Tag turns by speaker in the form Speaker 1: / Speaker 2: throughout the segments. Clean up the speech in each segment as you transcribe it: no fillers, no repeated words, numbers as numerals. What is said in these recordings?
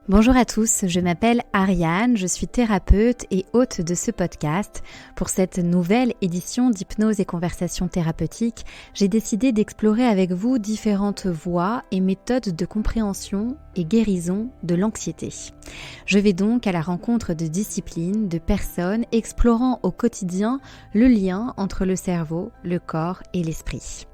Speaker 1: Bonjour à tous, je m'appelle Ariane, je suis thérapeute et hôte de ce podcast. Pour cette nouvelle édition d'Hypnose et Conversations thérapeutiques, j'ai décidé d'explorer avec vous différentes voies et méthodes de compréhension et guérison de l'anxiété. Je vais donc à la rencontre de disciplines, de personnes explorant au quotidien le lien entre le cerveau, le corps et l'esprit.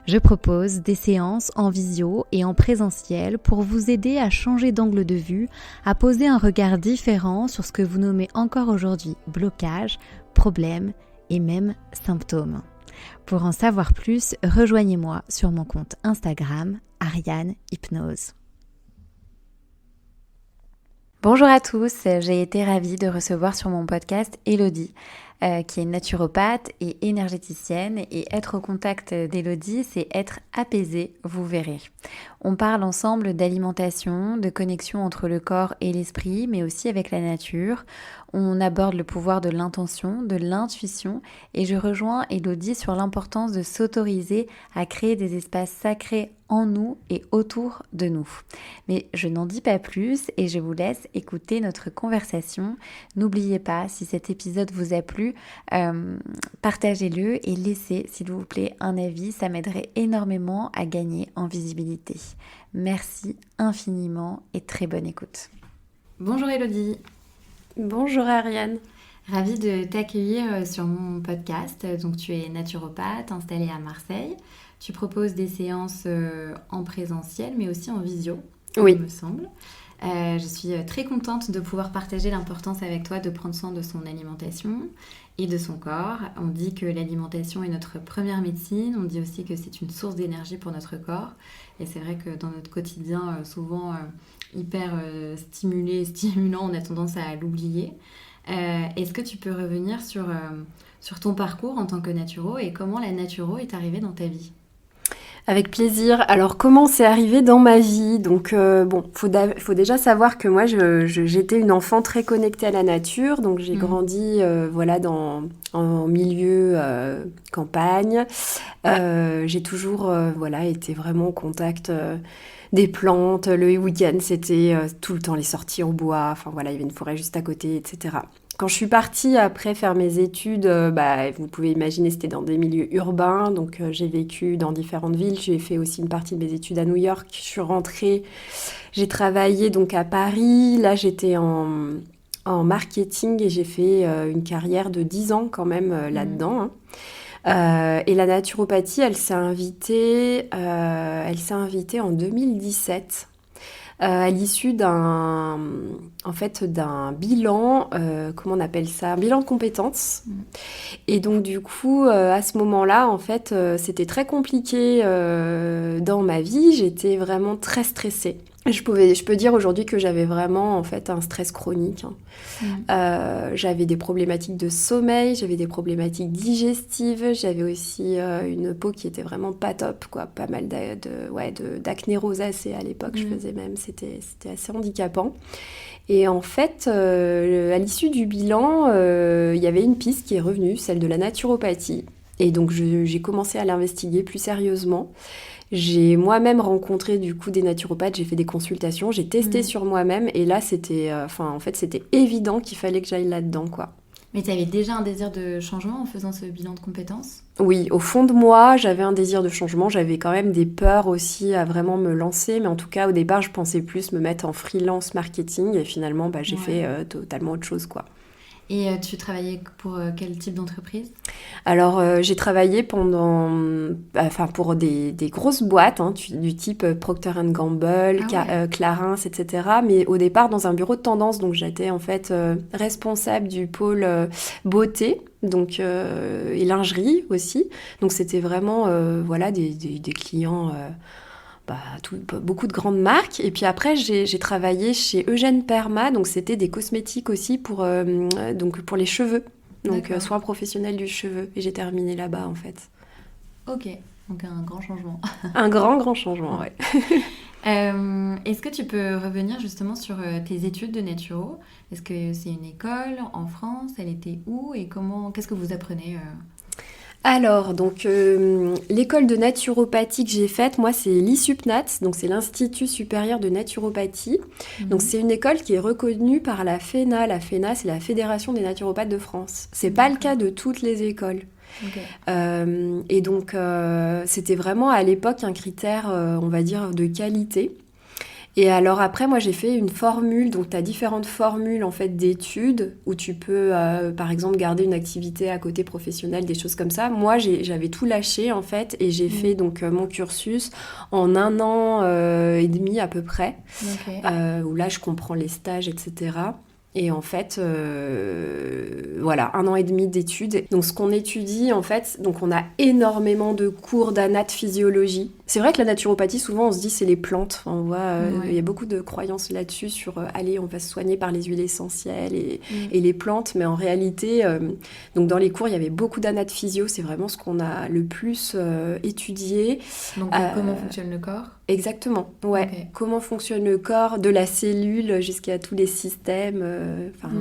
Speaker 1: Je propose des séances en visio et en présentiel pour vous aider à changer d'angle de vue, à poser un regard différent sur ce que vous nommez encore aujourd'hui blocage, problème et même symptômes. Pour en savoir plus, rejoignez-moi sur mon compte Instagram, Ariane Hypnose. Bonjour à tous, j'ai été ravie de recevoir sur mon podcast Elodie, qui est naturopathe et énergéticienne, et être au contact d'Elodie, c'est être apaisé, vous verrez. On parle ensemble d'alimentation, de connexion entre le corps et l'esprit, mais aussi avec la nature. On aborde le pouvoir de l'intention, de l'intuition, et je rejoins Elodie sur l'importance de s'autoriser à créer des espaces sacrés en nous et autour de nous. Mais je n'en dis pas plus et je vous laisse écouter notre conversation. N'oubliez pas, si cet épisode vous a plu, partagez-le et laissez, s'il vous plaît, un avis. Ça m'aiderait énormément à gagner en visibilité. Merci infiniment et très bonne écoute. Bonjour Elodie.
Speaker 2: Bonjour Ariane.
Speaker 1: Ravie de t'accueillir sur mon podcast. Donc tu es naturopathe installée à Marseille. Tu proposes des séances en présentiel mais aussi en visio,
Speaker 2: Oui.
Speaker 1: il me semble. Je suis très contente de pouvoir partager l'importance avec toi de prendre soin de son alimentation et de son corps. On dit que l'alimentation est notre première médecine. On dit aussi que c'est une source d'énergie pour notre corps. Et c'est vrai que dans notre quotidien, souvent hyper stimulé, stimulant, on a tendance à l'oublier. Est-ce que tu peux revenir sur ton parcours en tant que naturo et comment la naturo est arrivée dans ta vie ?
Speaker 2: Avec plaisir. Alors, comment c'est arrivé dans ma vie ? Donc, faut déjà savoir que moi, j'étais une enfant très connectée à la nature. Donc, j'ai grandi, en milieu campagne. J'ai toujours, été vraiment au contact des plantes. Le week-end, c'était tout le temps les sorties en bois. Enfin, voilà, il y avait une forêt juste à côté, etc. Quand je suis partie après faire mes études, vous pouvez imaginer, c'était dans des milieux urbains. Donc, j'ai vécu dans différentes villes. J'ai fait aussi une partie de mes études à New York. Je suis rentrée, j'ai travaillé donc à Paris. Là, j'étais en marketing et j'ai fait une carrière de 10 ans quand même là-dedans. Et la naturopathie, elle s'est invitée en 2017. À l'issue d'un bilan, comment on appelle ça ? Un bilan de compétences. Et donc, du coup, à ce moment-là, en fait, c'était très compliqué dans ma vie. J'étais vraiment très stressée. Je peux dire aujourd'hui que j'avais vraiment, en fait, un stress chronique. J'avais des problématiques de sommeil, j'avais des problématiques digestives, j'avais aussi une peau qui était vraiment pas top, quoi. Pas mal d'acné rosacée à l'époque, je faisais même, c'était assez handicapant. Et en fait, à l'issue du bilan, il y avait une piste qui est revenue, celle de la naturopathie. Et donc, j'ai commencé à l'investiguer plus sérieusement. J'ai moi-même rencontré du coup des naturopathes, j'ai fait des consultations, j'ai testé sur moi-même et là c'était évident qu'il fallait que j'aille là-dedans, quoi.
Speaker 1: Mais tu avais déjà un désir de changement en faisant ce bilan de compétences ?
Speaker 2: Oui, au fond de moi, j'avais un désir de changement, j'avais quand même des peurs aussi à vraiment me lancer, mais en tout cas au départ je pensais plus me mettre en freelance marketing et finalement j'ai fait totalement autre chose, quoi.
Speaker 1: Et tu travaillais pour quel type d'entreprise ?
Speaker 2: Alors, j'ai travaillé pour des grosses boîtes, du type Procter & Gamble, Clarins, etc. Mais au départ, dans un bureau de tendance. Donc, j'étais en fait responsable du pôle beauté, donc, et lingerie aussi. Donc, c'était vraiment des clients... beaucoup de grandes marques. Et puis après, j'ai travaillé chez Eugène Perma, donc c'était des cosmétiques aussi pour les cheveux. Donc soins professionnels du cheveu. Et j'ai terminé là-bas, en fait.
Speaker 1: Ok, donc un grand changement.
Speaker 2: Un grand changement, ouais.
Speaker 1: Est-ce que tu peux revenir justement sur tes études de naturo ? Est-ce que c'est une école en France ? Elle était où ? Et qu'est-ce que vous apprenez
Speaker 2: Alors, donc, l'école de naturopathie que j'ai faite, moi, c'est l'ISUPNAT, donc c'est l'Institut supérieur de naturopathie. Donc, c'est une école qui est reconnue par la FENA. La FENA, c'est la Fédération des naturopathes de France. C'est pas le cas de toutes les écoles. Et donc, c'était vraiment à l'époque un critère, on va dire, de qualité. Et alors après, moi, j'ai fait une formule. Donc, tu as différentes formules, en fait, d'études où tu peux, par exemple, garder une activité à côté professionnelle, des choses comme ça. Moi, j'avais tout lâché, en fait, et j'ai fait donc mon cursus en 1 an et demi à peu près, où là, je comprends les stages, etc. Et en fait, voilà, 1 an et demi d'études. Donc, ce qu'on étudie, en fait, donc on a énormément de cours d'anat-physiologie. C'est vrai que la naturopathie, souvent, on se dit c'est les plantes. Enfin, on voit, il y a beaucoup de croyances là-dessus sur, allez, on va se soigner par les huiles essentielles et les plantes. Mais en réalité, donc dans les cours, il y avait beaucoup d'anat-physio. C'est vraiment ce qu'on a le plus étudié.
Speaker 1: Donc, comment fonctionne le corps ?
Speaker 2: Exactement, ouais. Okay. Comment fonctionne le corps, de la cellule jusqu'à tous les systèmes,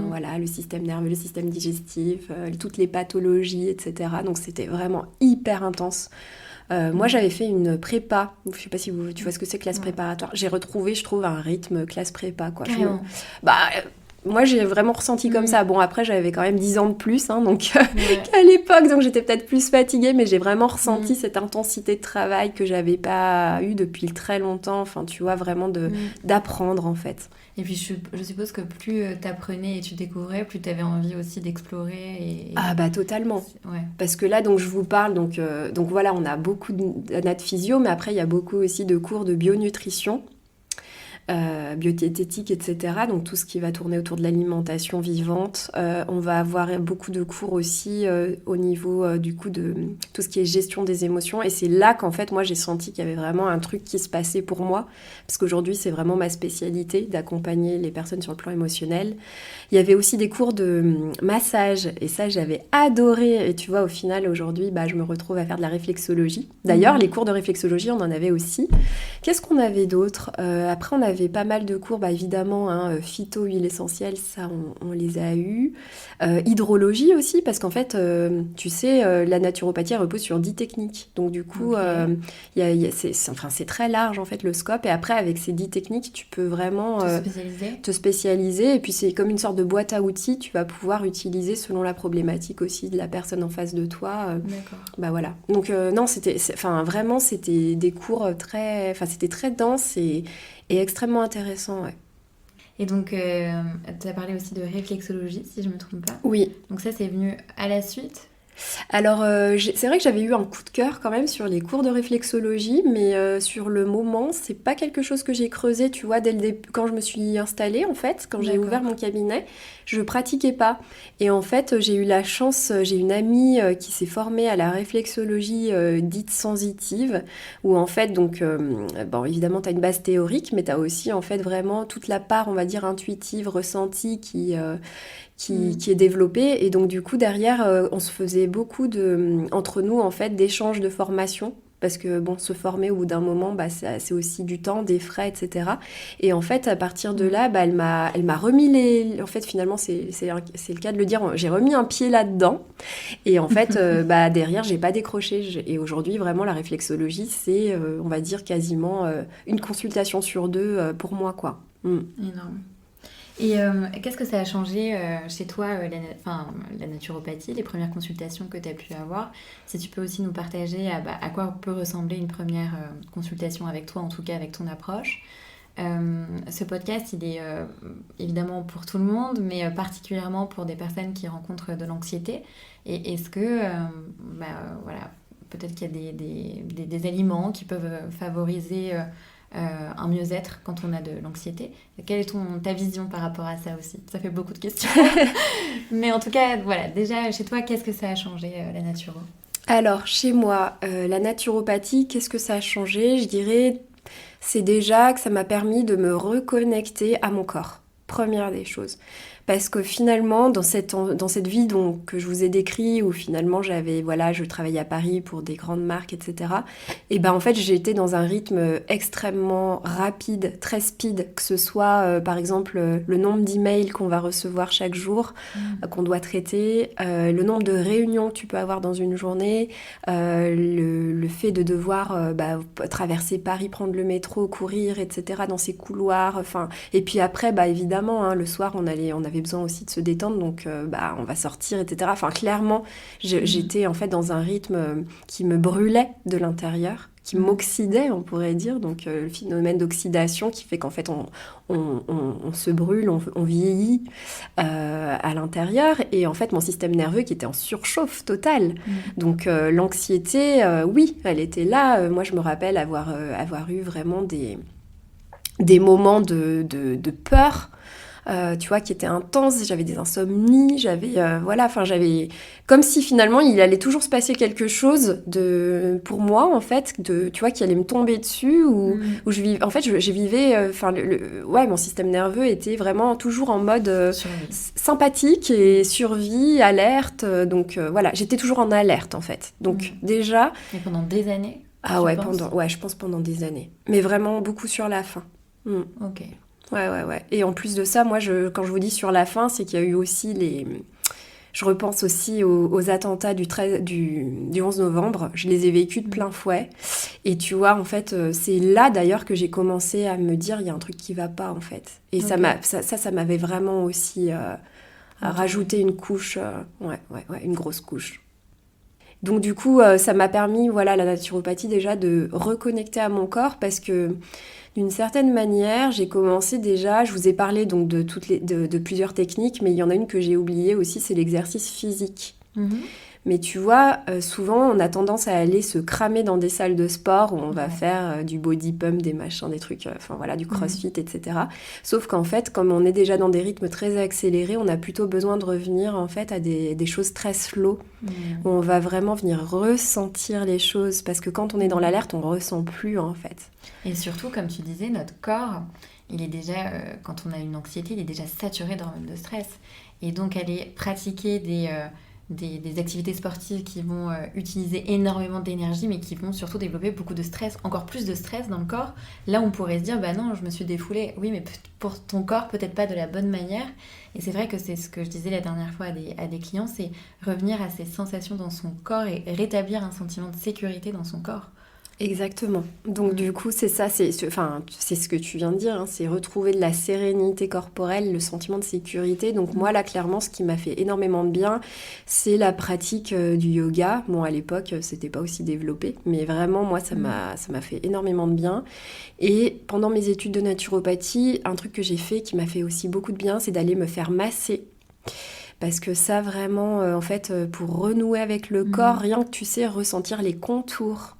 Speaker 2: voilà, le système nerveux, le système digestif, toutes les pathologies, etc. Donc c'était vraiment hyper intense. Moi, j'avais fait une prépa. Je sais pas si tu vois ce que c'est, classe préparatoire. J'ai retrouvé, je trouve, un rythme classe prépa, quoi. Moi, j'ai vraiment ressenti comme ça. Bon, après, j'avais quand même 10 ans de plus, hein, donc qu'à l'époque, donc j'étais peut-être plus fatiguée, mais j'ai vraiment ressenti cette intensité de travail que j'avais pas eue depuis très longtemps. Enfin, tu vois, vraiment d'apprendre, en fait.
Speaker 1: Et puis, je suppose que plus t'apprenais et tu découvrais, plus t'avais envie aussi d'explorer.
Speaker 2: Ah bah totalement. Ouais. Parce que là, donc je vous parle, donc voilà, on a beaucoup d'anat physio, mais après, il y a beaucoup aussi de cours de bionutrition. Biodiététique, etc. Donc tout ce qui va tourner autour de l'alimentation vivante. On va avoir beaucoup de cours aussi au niveau du coup de tout ce qui est gestion des émotions. Et c'est là qu'en fait, moi, j'ai senti qu'il y avait vraiment un truc qui se passait pour moi. Parce qu'aujourd'hui, c'est vraiment ma spécialité d'accompagner les personnes sur le plan émotionnel. Il y avait aussi des cours de massage. Et ça, j'avais adoré. Et tu vois, au final, aujourd'hui, je me retrouve à faire de la réflexologie. D'ailleurs, les cours de réflexologie, on en avait aussi. Qu'est-ce qu'on avait d'autre ? Après, on avait pas mal de cours, évidemment, phyto, huile essentielle, ça, on les a eus. Hydrologie aussi, parce qu'en fait, tu sais, la naturopathie repose sur 10 techniques. Donc, du coup, c'est très large, en fait, le scope. Et après, avec ces 10 techniques, tu peux vraiment te spécialiser. Et puis, c'est comme une sorte de boîte à outils, tu vas pouvoir utiliser selon la problématique aussi de la personne en face de toi. Voilà. Donc, non, vraiment, c'était des cours c'était très dense et extrêmement intéressant, ouais.
Speaker 1: Et donc, tu as parlé aussi de réflexologie, si je ne me trompe pas.
Speaker 2: Oui.
Speaker 1: Donc ça, c'est venu à la suite ?
Speaker 2: Alors, c'est vrai que j'avais eu un coup de cœur quand même sur les cours de réflexologie, mais sur le moment, c'est pas quelque chose que j'ai creusé, tu vois, dès le début, quand je me suis installée, en fait, quand j'ai ouvert mon cabinet, je pratiquais pas. Et en fait, j'ai eu la chance, j'ai une amie qui s'est formée à la réflexologie dite sensitive, où en fait, donc, évidemment, tu as une base théorique, mais tu as aussi, en fait, vraiment toute la part, on va dire, intuitive, ressentie qui est développée. Et donc, du coup, derrière, on se faisait beaucoup entre nous, en fait, d'échanges de formation. Parce que, se former au bout d'un moment, c'est aussi du temps, des frais, etc. Et en fait, à partir de là, elle m'a remis En fait, finalement, c'est le cas de le dire, j'ai remis un pied là-dedans. Et en fait, derrière, j'ai pas décroché. Et aujourd'hui, vraiment, la réflexologie, c'est, on va dire, quasiment une consultation sur 2 pour moi, quoi.
Speaker 1: Énorme. Et qu'est-ce que ça a changé chez toi, la naturopathie, les premières consultations que tu as pu avoir ? Si tu peux aussi nous partager à quoi peut ressembler une première consultation avec toi, en tout cas avec ton approche. Ce podcast, il est évidemment pour tout le monde, mais particulièrement pour des personnes qui rencontrent de l'anxiété. Et est-ce que, peut-être qu'il y a des aliments qui peuvent favoriser... un mieux-être quand on a de l'anxiété. Quelle est ta vision par rapport à ça aussi ? Ça fait beaucoup de questions. Mais en tout cas, voilà, déjà, chez toi, qu'est-ce que ça a changé, la naturo ?
Speaker 2: Alors, chez moi, la naturopathie, qu'est-ce que ça a changé ? Je dirais, c'est déjà que ça m'a permis de me reconnecter à mon corps. Première des choses. Parce que finalement, dans cette vie que je vous ai décrit, où finalement je travaillais à Paris pour des grandes marques, etc. Et ben en fait, j'ai été dans un rythme extrêmement rapide, très speed, que ce soit par exemple le nombre d'emails qu'on va recevoir chaque jour, qu'on doit traiter, le nombre de réunions que tu peux avoir dans une journée, le fait de devoir traverser Paris, prendre le métro, courir, etc. dans ces couloirs, et puis après, évidemment, hein, le soir, on avait besoin aussi de se détendre, donc on va sortir, etc. Clairement, j'étais en fait dans un rythme qui me brûlait de l'intérieur, qui m'oxydait, on pourrait dire, donc le phénomène d'oxydation qui fait qu'en fait on se brûle, on vieillit à l'intérieur, et en fait mon système nerveux qui était en surchauffe totale. Donc l'anxiété, oui, elle était là. Moi je me rappelle avoir eu vraiment des moments de peur, tu vois, qui étaient intenses. J'avais des insomnies, j'avais comme si finalement il allait toujours se passer quelque chose pour moi en fait, tu vois, qui allait me tomber dessus, où je vivais, en fait je vivais, mon système nerveux était vraiment toujours en mode sympathique et survie, alerte, donc j'étais toujours en alerte en fait, donc déjà.
Speaker 1: Et pendant des années?
Speaker 2: Je pense pendant des années, mais vraiment beaucoup sur la fin.
Speaker 1: Ok.
Speaker 2: Ouais. Et en plus de ça, moi, quand je vous dis sur la fin, c'est qu'il y a eu aussi je repense aussi aux attentats du 11 novembre. Je les ai vécus de plein fouet. Et tu vois, en fait, c'est là, d'ailleurs, que j'ai commencé à me dire, il y a un truc qui va pas, en fait. Et ça m'avait vraiment aussi rajouté une couche, une grosse couche. Donc du coup, ça m'a permis, la naturopathie déjà, de reconnecter à mon corps, parce que d'une certaine manière, j'ai commencé déjà, je vous ai parlé donc de plusieurs techniques, mais il y en a une que j'ai oubliée aussi, c'est l'exercice physique. Mais tu vois, souvent, on a tendance à aller se cramer dans des salles de sport où on va faire du body pump, des machins, des trucs, du crossfit, etc. Sauf qu'en fait, comme on est déjà dans des rythmes très accélérés, on a plutôt besoin de revenir en fait à des choses très slow, où on va vraiment venir ressentir les choses, parce que quand on est dans l'alerte, on ressent plus en fait.
Speaker 1: Et surtout, comme tu disais, notre corps, il est déjà, quand on a une anxiété, il est déjà saturé d'hormones de stress. Et donc, aller pratiquer des activités sportives qui vont utiliser énormément d'énergie, mais qui vont surtout développer beaucoup de stress, encore plus de stress dans le corps. Là, on pourrait se dire, non, je me suis défoulée. Oui, mais pour ton corps, peut-être pas de la bonne manière. Et c'est vrai que c'est ce que je disais la dernière fois à des clients, c'est revenir à ces sensations dans son corps et rétablir un sentiment de sécurité dans son corps.
Speaker 2: Exactement. Donc du coup, c'est ça, c'est ce que tu viens de dire, hein, c'est retrouver de la sérénité corporelle, le sentiment de sécurité. Donc moi, là, clairement, ce qui m'a fait énormément de bien, c'est la pratique du yoga. Bon, à l'époque, c'était pas aussi développé, mais vraiment, moi, ça m'a fait énormément de bien. Et pendant mes études de naturopathie, un truc que j'ai fait qui m'a fait aussi beaucoup de bien, c'est d'aller me faire masser. Parce que ça, vraiment, en fait, pour renouer avec le corps, rien que, tu sais, ressentir les contours,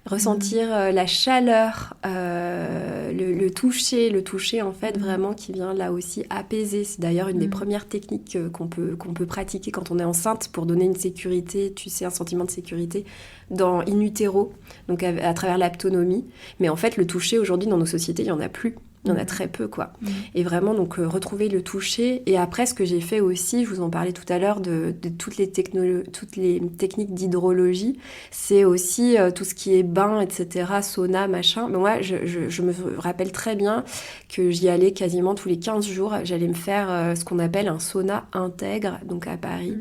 Speaker 2: ressentir la chaleur, le toucher en fait vraiment qui vient là aussi apaiser. C'est d'ailleurs une des premières techniques qu'on peut pratiquer quand on est enceinte pour donner une sécurité, tu sais, un sentiment de sécurité in utero, donc à travers l'aptonomie. Mais en fait, le toucher aujourd'hui dans nos sociétés, il n'y en a plus. Il y en a très peu, quoi. Et vraiment, donc, retrouver le toucher. Et après, ce que j'ai fait aussi, je vous en parlais tout à l'heure, de toutes les techniques d'hydrologie, c'est aussi tout ce qui est bain, etc., sauna, machin. Mais moi, je me rappelle très bien que j'y allais quasiment tous les 15 jours. J'allais me faire ce qu'on appelle un sauna intègre, donc à Paris.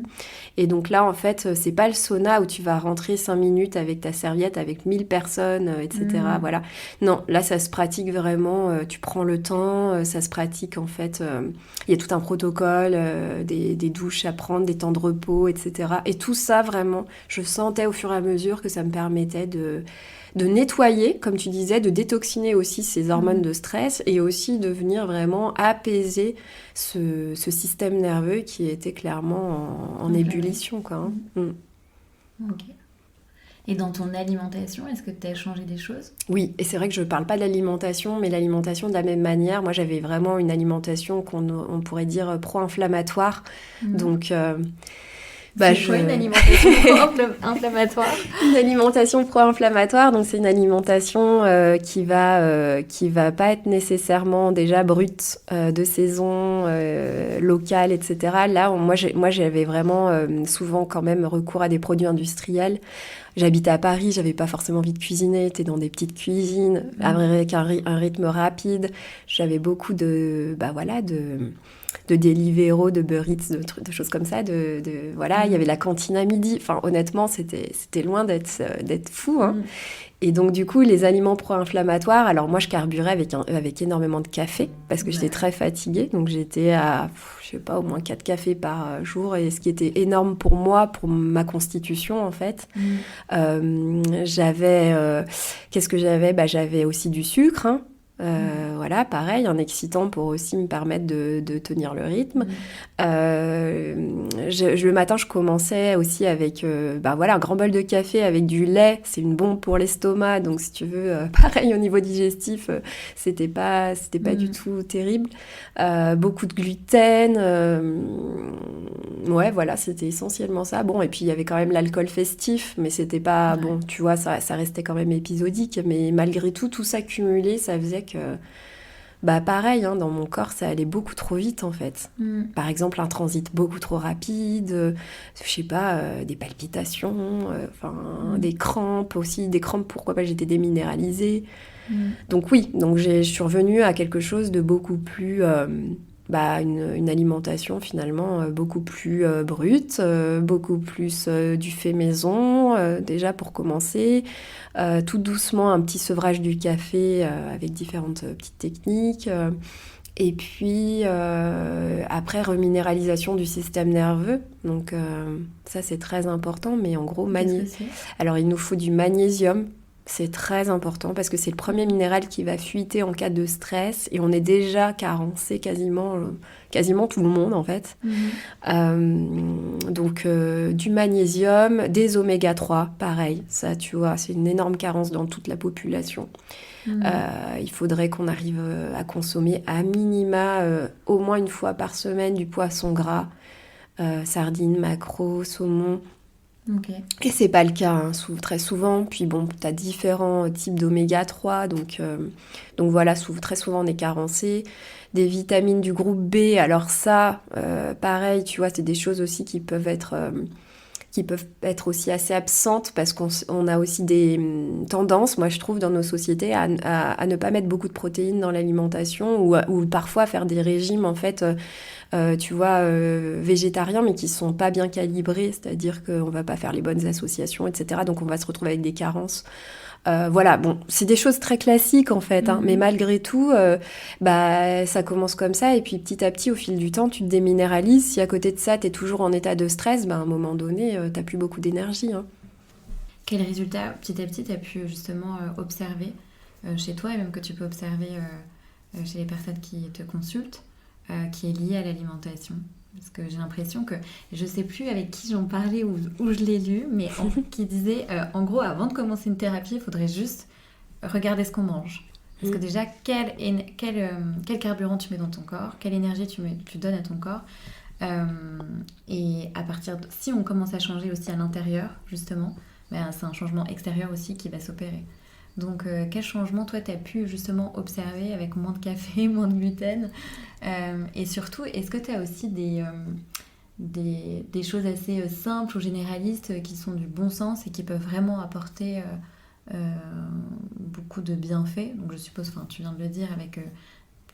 Speaker 2: Et donc là, en fait, c'est pas le sauna où tu vas rentrer 5 minutes avec ta serviette, avec 1000 personnes, etc. Voilà. Non, là, ça se pratique vraiment. Tu prends le temps, ça se pratique en fait. Il y a tout un protocole, des douches à prendre, des temps de repos, etc. Et tout ça, vraiment, je sentais au fur et à mesure que ça me permettait de nettoyer, comme tu disais, de détoxiner aussi ces hormones de stress et aussi de venir vraiment apaiser ce système nerveux qui était clairement en ébullition, quoi.
Speaker 1: Ok. Et dans ton alimentation, est-ce que tu as changé des choses ?
Speaker 2: Oui, et c'est vrai que je ne parle pas de l'alimentation, mais l'alimentation de la même manière. Moi, j'avais vraiment une alimentation qu'on pourrait dire pro-inflammatoire. Donc,
Speaker 1: C'est quoi une alimentation pro-inflammatoire?
Speaker 2: Une alimentation pro-inflammatoire, donc c'est une alimentation qui va pas être nécessairement déjà brute, de saison, locale, etc. Là, moi j'avais vraiment souvent quand même recours à des produits industriels. J'habitais à Paris, j'avais pas forcément envie de cuisiner, t'es dans des petites cuisines, avec un rythme rapide. J'avais beaucoup de Deliveroo, de Uber Eats, de choses comme ça. Voilà, il y avait la cantine à midi. Enfin, honnêtement, c'était loin d'être fou, hein. Et donc, du coup, les aliments pro-inflammatoires, alors moi, je carburais avec énormément de café parce que j'étais très fatiguée. Donc, j'étais à, je sais pas, au moins 4 cafés par jour, et ce qui était énorme pour moi, pour ma constitution, en fait. Qu'est-ce que j'avais ? J'avais aussi du sucre, hein. Voilà, pareil, un excitant pour aussi me permettre de tenir le rythme. Le matin, je commençais aussi avec un grand bol de café avec du lait. C'est une bombe pour l'estomac, donc si tu veux, pareil au niveau digestif, c'était pas du tout terrible. Beaucoup de gluten. Ouais, voilà, c'était essentiellement ça. Bon, et puis il y avait quand même l'alcool festif, mais c'était pas bon. Tu vois, ça restait quand même épisodique. Mais malgré tout ça cumulé, ça faisait que pareil, hein, dans mon corps, ça allait beaucoup trop vite, en fait. Par exemple, un transit beaucoup trop rapide, je sais pas, des palpitations, des crampes aussi. Des crampes, pourquoi pas, j'étais déminéralisée. Donc oui, je suis revenue à quelque chose de beaucoup plus... une alimentation finalement beaucoup plus brute, beaucoup plus du fait maison, déjà pour commencer. Tout doucement, un petit sevrage du café avec différentes petites techniques. Et puis, après, reminéralisation du système nerveux. Donc, ça, c'est très important. Mais en gros, alors, il nous faut du magnésium. C'est très important parce que c'est le premier minéral qui va fuiter en cas de stress. Et on est déjà carencé quasiment tout le monde, en fait. Donc, du magnésium, des oméga 3, pareil. Ça, tu vois, c'est une énorme carence dans toute la population. Il faudrait qu'on arrive à consommer à minima au moins une fois par semaine du poisson gras, sardines, maquereaux, saumon.
Speaker 1: Okay.
Speaker 2: Et c'est pas le cas, hein, très souvent. Puis bon, t'as différents types d'oméga 3, donc voilà, très souvent on est carencé. Des vitamines du groupe B, alors ça, pareil, tu vois, c'est des choses aussi qui peuvent être aussi assez absentes parce qu'on a aussi des tendances, moi je trouve, dans nos sociétés à ne pas mettre beaucoup de protéines dans l'alimentation ou parfois à faire des régimes, en fait, tu vois, végétariens, mais qui sont pas bien calibrés, c'est-à-dire qu'on va pas faire les bonnes associations, etc. Donc on va se retrouver avec des carences. Voilà, bon, c'est des choses très classiques en fait, hein, mais malgré tout, ça commence comme ça, et puis petit à petit, au fil du temps, tu te déminéralises. Si à côté de ça, t'es toujours en état de stress, à un moment donné, t'as plus beaucoup d'énergie. Hein.
Speaker 1: Quels résultats, petit à petit, t'as pu justement observer chez toi, et même que tu peux observer chez les personnes qui te consultent, qui est lié à l'alimentation? Parce que j'ai l'impression que, je sais plus avec qui j'en parlais ou je l'ai lu, mais qui disait, en gros, avant de commencer une thérapie, il faudrait juste regarder ce qu'on mange. Parce que déjà, quel carburant tu mets dans ton corps, quelle énergie tu donnes à ton corps. Et à partir si on commence à changer aussi à l'intérieur, justement, c'est un changement extérieur aussi qui va s'opérer. Donc, quel changement, toi, tu as pu justement observer avec moins de café, moins de gluten et surtout, est-ce que tu as aussi des choses assez simples ou généralistes qui sont du bon sens et qui peuvent vraiment apporter beaucoup de bienfaits? Donc, je suppose, tu viens de le dire, avec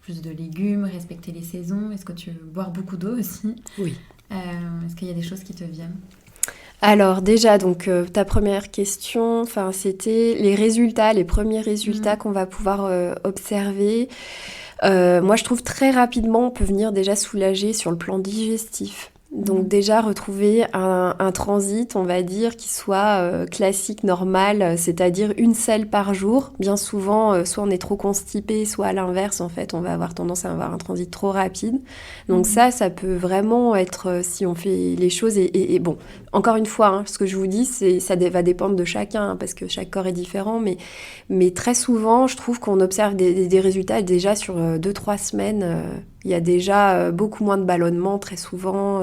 Speaker 1: plus de légumes, respecter les saisons. Est-ce que tu veux boire beaucoup d'eau aussi?
Speaker 2: Oui.
Speaker 1: Est-ce qu'il y a des choses qui te viennent?
Speaker 2: Alors déjà, donc ta première question, c'était les premiers résultats qu'on va pouvoir observer. Moi, je trouve très rapidement, on peut venir déjà soulager sur le plan digestif. Donc déjà retrouver un transit, on va dire, qui soit classique, normal, c'est-à-dire une selle par jour. Bien souvent, soit on est trop constipé, soit à l'inverse, en fait, on va avoir tendance à avoir un transit trop rapide. Donc ça peut vraiment être, si on fait les choses, et bon, encore une fois, ce que je vous dis, ça va dépendre de chacun, parce que chaque corps est différent, mais très souvent, je trouve qu'on observe des résultats déjà sur 2-3 semaines Il y a déjà beaucoup moins de ballonnements, très souvent,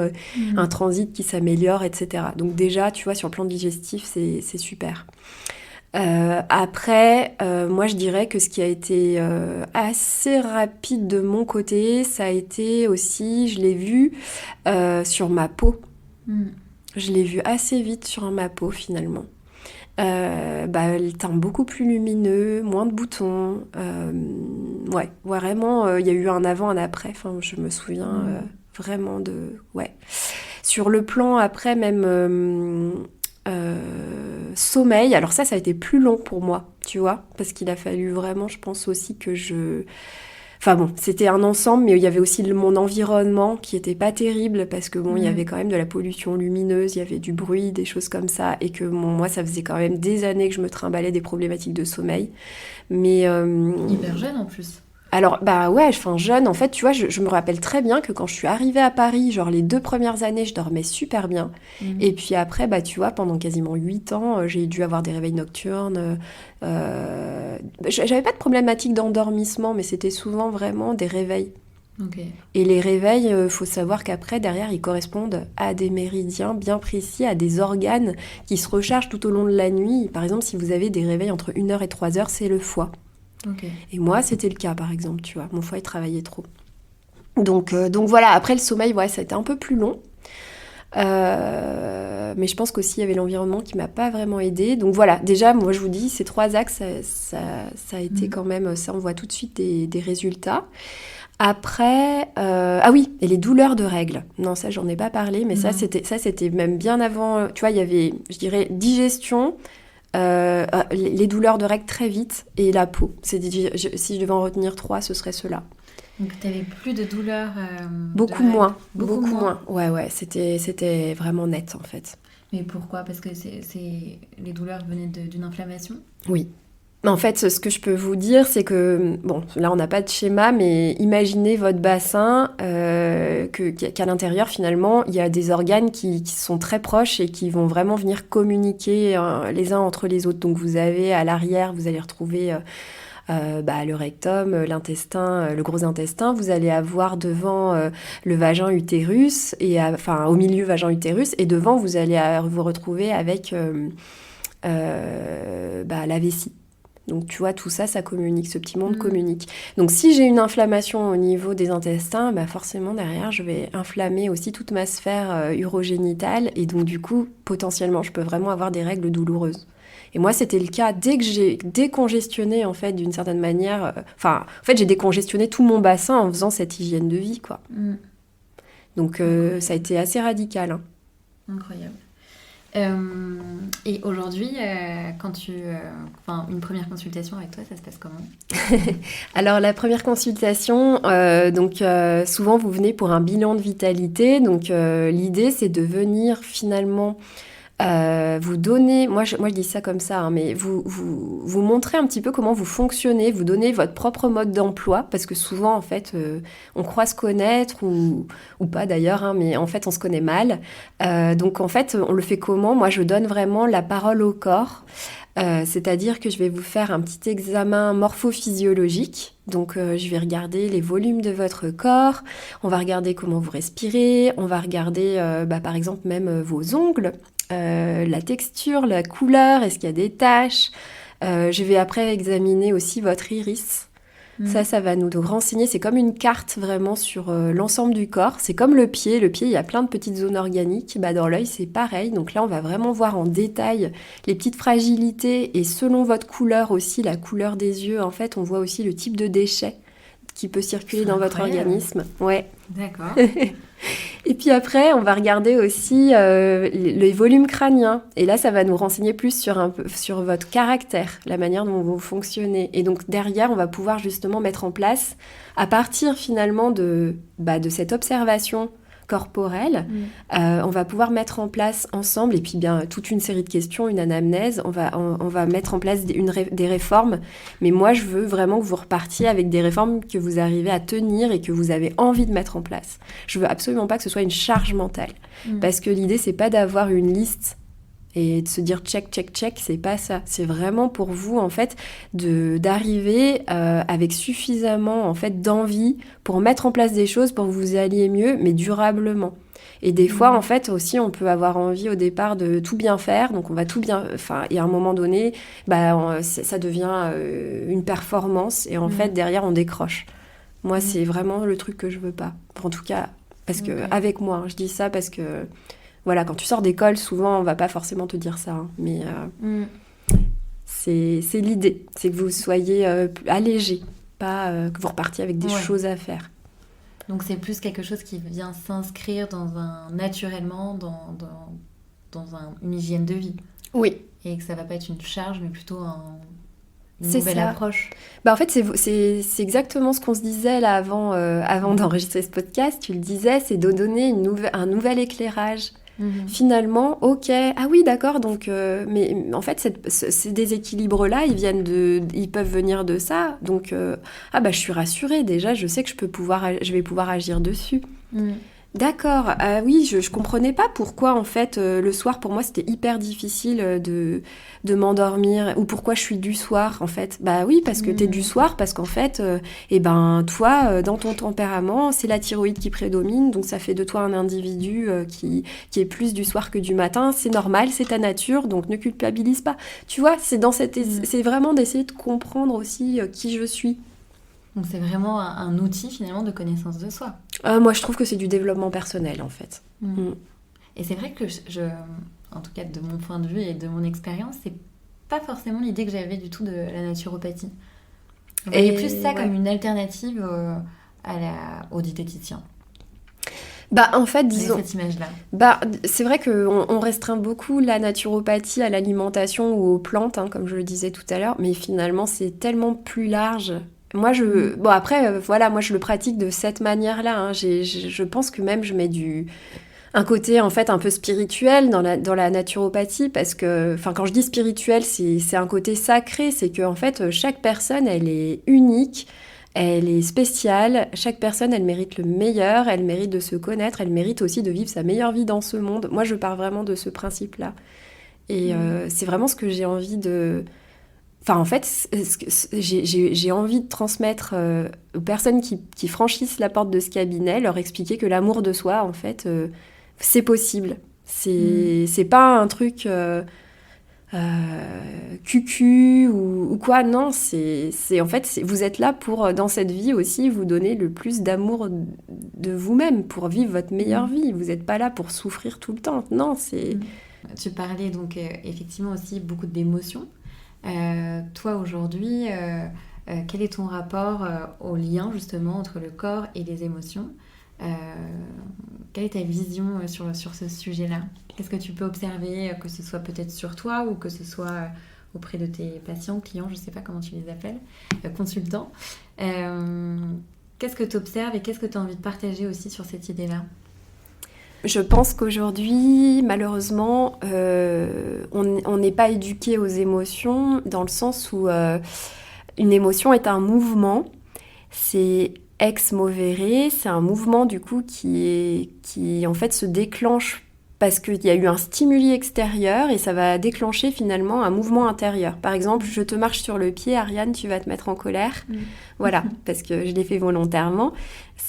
Speaker 2: un transit qui s'améliore, etc. Donc déjà, tu vois, sur le plan digestif, c'est super. Après, moi, je dirais que ce qui a été assez rapide de mon côté, ça a été aussi, je l'ai vu sur ma peau. Je l'ai vu assez vite sur ma peau, finalement. Le teint beaucoup plus lumineux, moins de boutons. Ouais, vraiment, il y a eu un avant, un après. Enfin, je me souviens vraiment de... Ouais. Sur le plan, après, même sommeil, alors ça a été plus long pour moi, tu vois, parce qu'il a fallu vraiment, je pense aussi que je... Enfin bon, c'était un ensemble, mais il y avait aussi mon environnement qui était pas terrible parce que bon, il y avait quand même de la pollution lumineuse, il y avait du bruit, des choses comme ça, et que bon, moi, ça faisait quand même des années que je me trimballais des problématiques de sommeil. Mais
Speaker 1: hyper jeune en plus.
Speaker 2: alors, bah ouais, enfin jeune, en fait, tu vois, je me rappelle très bien que quand je suis arrivée à Paris, genre les 2 premières années, je dormais super bien. Et puis après, bah tu vois, pendant quasiment 8 ans, j'ai dû avoir des réveils nocturnes. J'avais pas de problématique d'endormissement, mais c'était souvent vraiment des réveils.
Speaker 1: Okay.
Speaker 2: Et les réveils, faut savoir qu'après, derrière, ils correspondent à des méridiens bien précis, à des organes qui se rechargent tout au long de la nuit. Par exemple, si vous avez des réveils entre 1h et 3h, c'est le foie.
Speaker 1: Okay.
Speaker 2: Et moi, c'était le cas, par exemple, tu vois. Mon foie, il travaillait trop. Donc voilà, après le sommeil, ouais, ça a été un peu plus long. Mais je pense qu'aussi, il y avait l'environnement qui m'a pas vraiment aidée. Donc voilà, déjà, moi, je vous dis, ces 3 axes, ça a été quand même... Ça, on voit tout de suite des résultats. Après... ah oui, et les douleurs de règles. Non, ça, j'en ai pas parlé, mais ça, c'était même bien avant... Tu vois, il y avait, je dirais, digestion... les douleurs de règles très vite et la peau. Si je devais en retenir 3, ce serait ceux-là.
Speaker 1: Donc tu n'avais plus de douleurs
Speaker 2: beaucoup moins. Ouais, c'était vraiment net en fait.
Speaker 1: Mais pourquoi ? Parce que les douleurs venaient d'une inflammation ?
Speaker 2: Oui. En fait, ce que je peux vous dire, c'est que, bon, là on n'a pas de schéma, mais imaginez votre bassin, qu'à l'intérieur finalement, il y a des organes qui sont très proches et qui vont vraiment venir communiquer les uns entre les autres. Donc vous avez à l'arrière, vous allez retrouver le rectum, l'intestin, le gros intestin. Vous allez avoir devant le vagin utérus, au milieu vagin utérus, et devant vous allez vous retrouver avec la vessie. Donc tu vois, tout ça, ça communique, ce petit monde communique. Donc si j'ai une inflammation au niveau des intestins, forcément derrière, je vais inflammer aussi toute ma sphère urogénitale, et donc du coup, potentiellement, je peux vraiment avoir des règles douloureuses. Et moi, c'était le cas dès que j'ai décongestionné, en fait, d'une certaine manière. En fait, j'ai décongestionné tout mon bassin en faisant cette hygiène de vie, quoi. Donc ça a été assez radical. Hein.
Speaker 1: Incroyable. Et aujourd'hui, une première consultation avec toi, ça se passe comment ?
Speaker 2: Alors la première consultation, souvent vous venez pour un bilan de vitalité. Donc l'idée c'est de venir finalement vous donner, moi je dis ça comme ça, hein, mais vous montrer un petit peu comment vous fonctionnez, vous donner votre propre mode d'emploi, parce que souvent en fait on croit se connaître ou pas d'ailleurs, hein, mais en fait on se connaît mal. Donc en fait on le fait comment ? Moi je donne vraiment la parole au corps. C'est-à-dire que je vais vous faire un petit examen morphophysiologique. Donc je vais regarder les volumes de votre corps, on va regarder comment vous respirez, on va regarder par exemple même vos ongles, la texture, la couleur, est-ce qu'il y a des taches. Je vais après examiner aussi votre iris. Ça va nous renseigner, c'est comme une carte vraiment sur l'ensemble du corps. C'est comme le pied, il y a plein de petites zones organiques. Dans l'œil, c'est pareil. Donc là, on va vraiment voir en détail les petites fragilités. Et selon votre couleur aussi, la couleur des yeux, en fait, on voit aussi le type de déchets qui peut circuler dans votre organisme. Ouais.
Speaker 1: D'accord.
Speaker 2: Et puis après, on va regarder aussi les volumes crâniens. Et là, ça va nous renseigner plus sur votre caractère, la manière dont vous fonctionnez. Et donc derrière, on va pouvoir justement mettre en place, à partir finalement de cette observation corporelle, on va pouvoir mettre en place ensemble, et puis bien toute une série de questions, une anamnèse, on va mettre en place des réformes. Mais moi, je veux vraiment que vous repartiez avec des réformes que vous arrivez à tenir et que vous avez envie de mettre en place. Je veux absolument pas que ce soit une charge mentale, parce que l'idée, c'est pas d'avoir une liste Et de se dire check, check, check, c'est pas ça. C'est vraiment pour vous, en fait, d'arriver avec suffisamment, en fait, d'envie pour mettre en place des choses pour que vous alliez mieux, mais durablement. Et des fois, en fait, aussi, on peut avoir envie au départ de tout bien faire. Donc, on va tout bien... Enfin, et à un moment donné, ça devient une performance. Et en fait, derrière, on décroche. Moi, c'est vraiment le truc que je veux pas. En tout cas, parce que avec moi, hein, je dis ça parce que... Voilà, quand tu sors d'école, souvent, on va pas forcément te dire ça. Hein, mais c'est l'idée. C'est que vous soyez allégé, pas que vous repartiez avec des choses à faire.
Speaker 1: Donc, c'est plus quelque chose qui vient s'inscrire naturellement dans une hygiène de vie.
Speaker 2: Oui.
Speaker 1: Et que ça va pas être une charge, mais plutôt une nouvelle approche.
Speaker 2: En fait, c'est exactement ce qu'on se disait là avant d'enregistrer ce podcast. Tu le disais, c'est de donner un nouvel éclirage. Finalement, ok, ah oui, d'accord, donc, mais en fait, ces déséquilibres-là, ils peuvent venir de ça, donc, je suis rassurée, déjà, je sais que je vais pouvoir agir dessus. D'accord, ah oui, je comprenais pas pourquoi, en fait, le soir, pour moi, c'était hyper difficile de m'endormir, ou pourquoi je suis du soir, en fait. Bah oui, parce que t'es du soir, parce qu'en fait, toi, dans ton tempérament, c'est la thyroïde qui prédomine, donc ça fait de toi un individu qui est plus du soir que du matin, c'est normal, c'est ta nature, donc ne culpabilise pas. Tu vois, c'est vraiment d'essayer de comprendre aussi qui je suis.
Speaker 1: Donc c'est vraiment un outil finalement de connaissance de soi.
Speaker 2: Moi je trouve que c'est du développement personnel en fait.
Speaker 1: Et c'est vrai que en tout cas de mon point de vue et de mon expérience, c'est pas forcément l'idée que j'avais du tout de la naturopathie. Je voyais plus ça comme une alternative au diététicien.
Speaker 2: En fait, disons...
Speaker 1: Avec cette image-là.
Speaker 2: C'est vrai qu'on restreint beaucoup la naturopathie à l'alimentation ou aux plantes, hein, comme je le disais tout à l'heure, mais finalement c'est tellement plus large. Moi, moi, je le pratique de cette manière-là. Hein. Je pense que même je mets un côté, en fait, un peu spirituel dans la naturopathie, parce que, quand je dis spirituel, c'est un côté sacré. C'est que, en fait, chaque personne, elle est unique, elle est spéciale. Chaque personne, elle mérite le meilleur, elle mérite de se connaître, elle mérite aussi de vivre sa meilleure vie dans ce monde. Moi, je pars vraiment de ce principe-là. Et c'est vraiment ce que j'ai envie de... en fait, j'ai envie de transmettre aux personnes qui franchissent la porte de ce cabinet, leur expliquer que l'amour de soi, en fait, c'est possible. C'est pas un truc cucu ou quoi. Non, en fait, vous êtes là pour, dans cette vie aussi, vous donner le plus d'amour de vous-même, pour vivre votre meilleure vie. Vous n'êtes pas là pour souffrir tout le temps. Non, c'est...
Speaker 1: Tu parlais donc effectivement aussi beaucoup d'émotions. Toi aujourd'hui, quel est ton rapport au lien justement entre le corps et les émotions ? Quelle est ta vision sur ce sujet-là ? Qu'est-ce que tu peux observer, que ce soit peut-être sur toi ou que ce soit auprès de tes patients, clients, je ne sais pas comment tu les appelles, consultants. Qu'est-ce que tu observes et qu'est-ce que tu as envie de partager aussi sur cette idée-là ?
Speaker 2: Je pense qu'aujourd'hui, malheureusement, on n'est pas éduqué aux émotions, dans le sens où une émotion est un mouvement. C'est ex movere, c'est un mouvement du coup qui en fait se déclenche parce qu'il y a eu un stimuli extérieur et ça va déclencher finalement un mouvement intérieur. Par exemple, je te marche sur le pied, Ariane, tu vas te mettre en colère. Voilà, parce que je l'ai fait volontairement.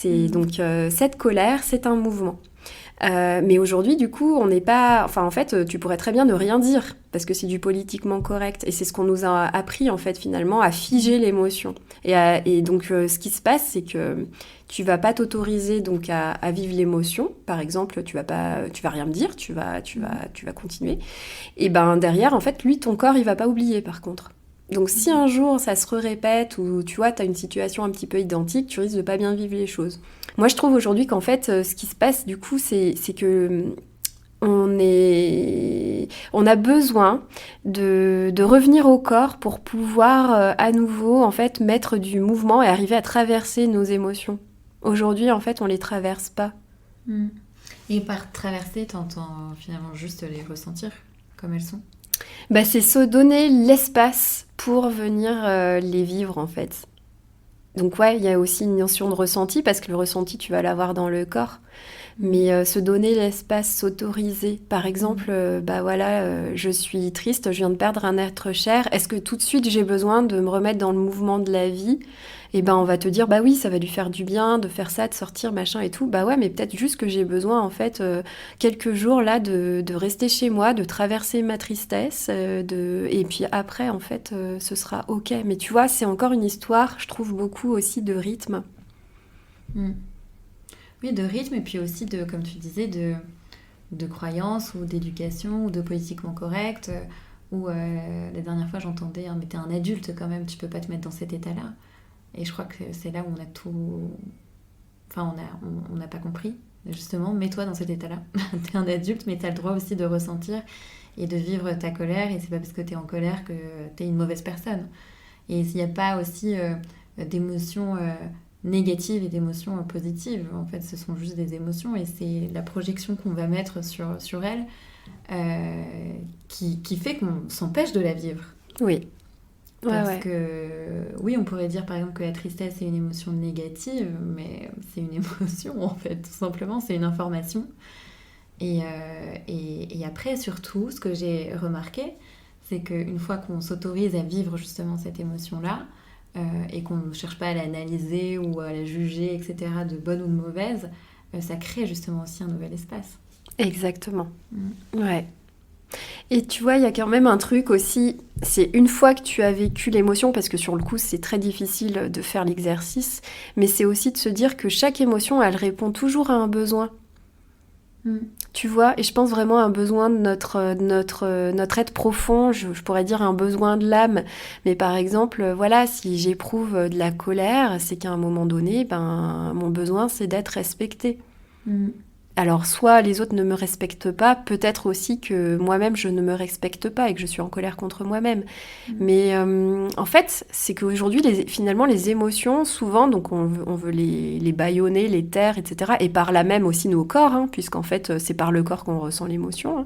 Speaker 2: Donc cette colère, c'est un mouvement. Mais aujourd'hui, du coup, on n'est pas... en fait, tu pourrais très bien ne rien dire, parce que c'est du politiquement correct. Et c'est ce qu'on nous a appris, en fait, finalement, à figer l'émotion. Et donc, ce qui se passe, c'est que tu vas pas t'autoriser donc à vivre l'émotion. Par exemple, tu vas rien me dire, tu vas continuer. Et derrière, en fait, lui, ton corps, il va pas oublier, par contre. Donc, si un jour, ça se répète, ou tu vois, t'as une situation un petit peu identique, tu risques de pas bien vivre les choses. Moi, je trouve aujourd'hui qu'en fait, ce qui se passe, du coup, c'est que on a besoin de revenir au corps pour pouvoir à nouveau, en fait, mettre du mouvement et arriver à traverser nos émotions. Aujourd'hui, en fait, on les traverse pas.
Speaker 1: Et par traverser, t'entends finalement juste les ressentir comme elles sont ?
Speaker 2: C'est se donner l'espace pour venir les vivre, en fait. Donc ouais, il y a aussi une notion de ressenti, parce que le ressenti, tu vas l'avoir dans le corps. Mais se donner l'espace, s'autoriser. Par exemple, je suis triste, je viens de perdre un être cher. Est-ce que tout de suite j'ai besoin de me remettre dans le mouvement de la vie? Et ben on va te dire, bah oui, ça va lui faire du bien de faire ça, de sortir, machin et tout. Bah ouais, mais peut-être juste que j'ai besoin, en fait, quelques jours là, de rester chez moi, de traverser ma tristesse, et puis après, en fait, ce sera ok. Mais tu vois, c'est encore une histoire, je trouve, beaucoup aussi de rythme.
Speaker 1: Mm. Oui, de rythme, et puis aussi de, comme tu disais, de croyances ou d'éducation ou de politiquement correct. Ou la dernière fois, j'entendais, mais t'es un adulte quand même, tu peux pas te mettre dans cet état-là. Et je crois que c'est là où on a tout... Enfin, on n'a pas compris, justement. Mets-toi dans cet état-là. T'es un adulte, mais t'as le droit aussi de ressentir et de vivre ta colère. Et c'est pas parce que t'es en colère que t'es une mauvaise personne. Et s'il n'y a pas aussi d'émotions négatives et d'émotions positives, en fait, ce sont juste des émotions. Et c'est la projection qu'on va mettre sur elles qui fait qu'on s'empêche de la vivre.
Speaker 2: Oui.
Speaker 1: Parce que, oui, on pourrait dire par exemple que la tristesse est une émotion négative, mais c'est une émotion en fait, tout simplement, c'est une information. Et après, surtout, ce que j'ai remarqué, c'est qu'une fois qu'on s'autorise à vivre justement cette émotion-là, et qu'on ne cherche pas à l'analyser ou à la juger, etc., de bonne ou de mauvaise, ça crée justement aussi un nouvel espace.
Speaker 2: Exactement. Ouais. Et tu vois, il y a quand même un truc aussi, c'est une fois que tu as vécu l'émotion, parce que sur le coup, c'est très difficile de faire l'exercice, mais c'est aussi de se dire que chaque émotion, elle répond toujours à un besoin. Tu vois, et je pense vraiment à un besoin de notre être profond, je pourrais dire un besoin de l'âme. Mais par exemple, voilà, si j'éprouve de la colère, c'est qu'à un moment donné, mon besoin, c'est d'être respecté. Alors, soit les autres ne me respectent pas, peut-être aussi que moi-même, je ne me respecte pas et que je suis en colère contre moi-même. Mais en fait, c'est qu'aujourd'hui, finalement, les émotions, souvent, donc on veut les bâillonner, les taire, etc. Et par là même aussi nos corps, puisqu'en fait, c'est par le corps qu'on ressent l'émotion.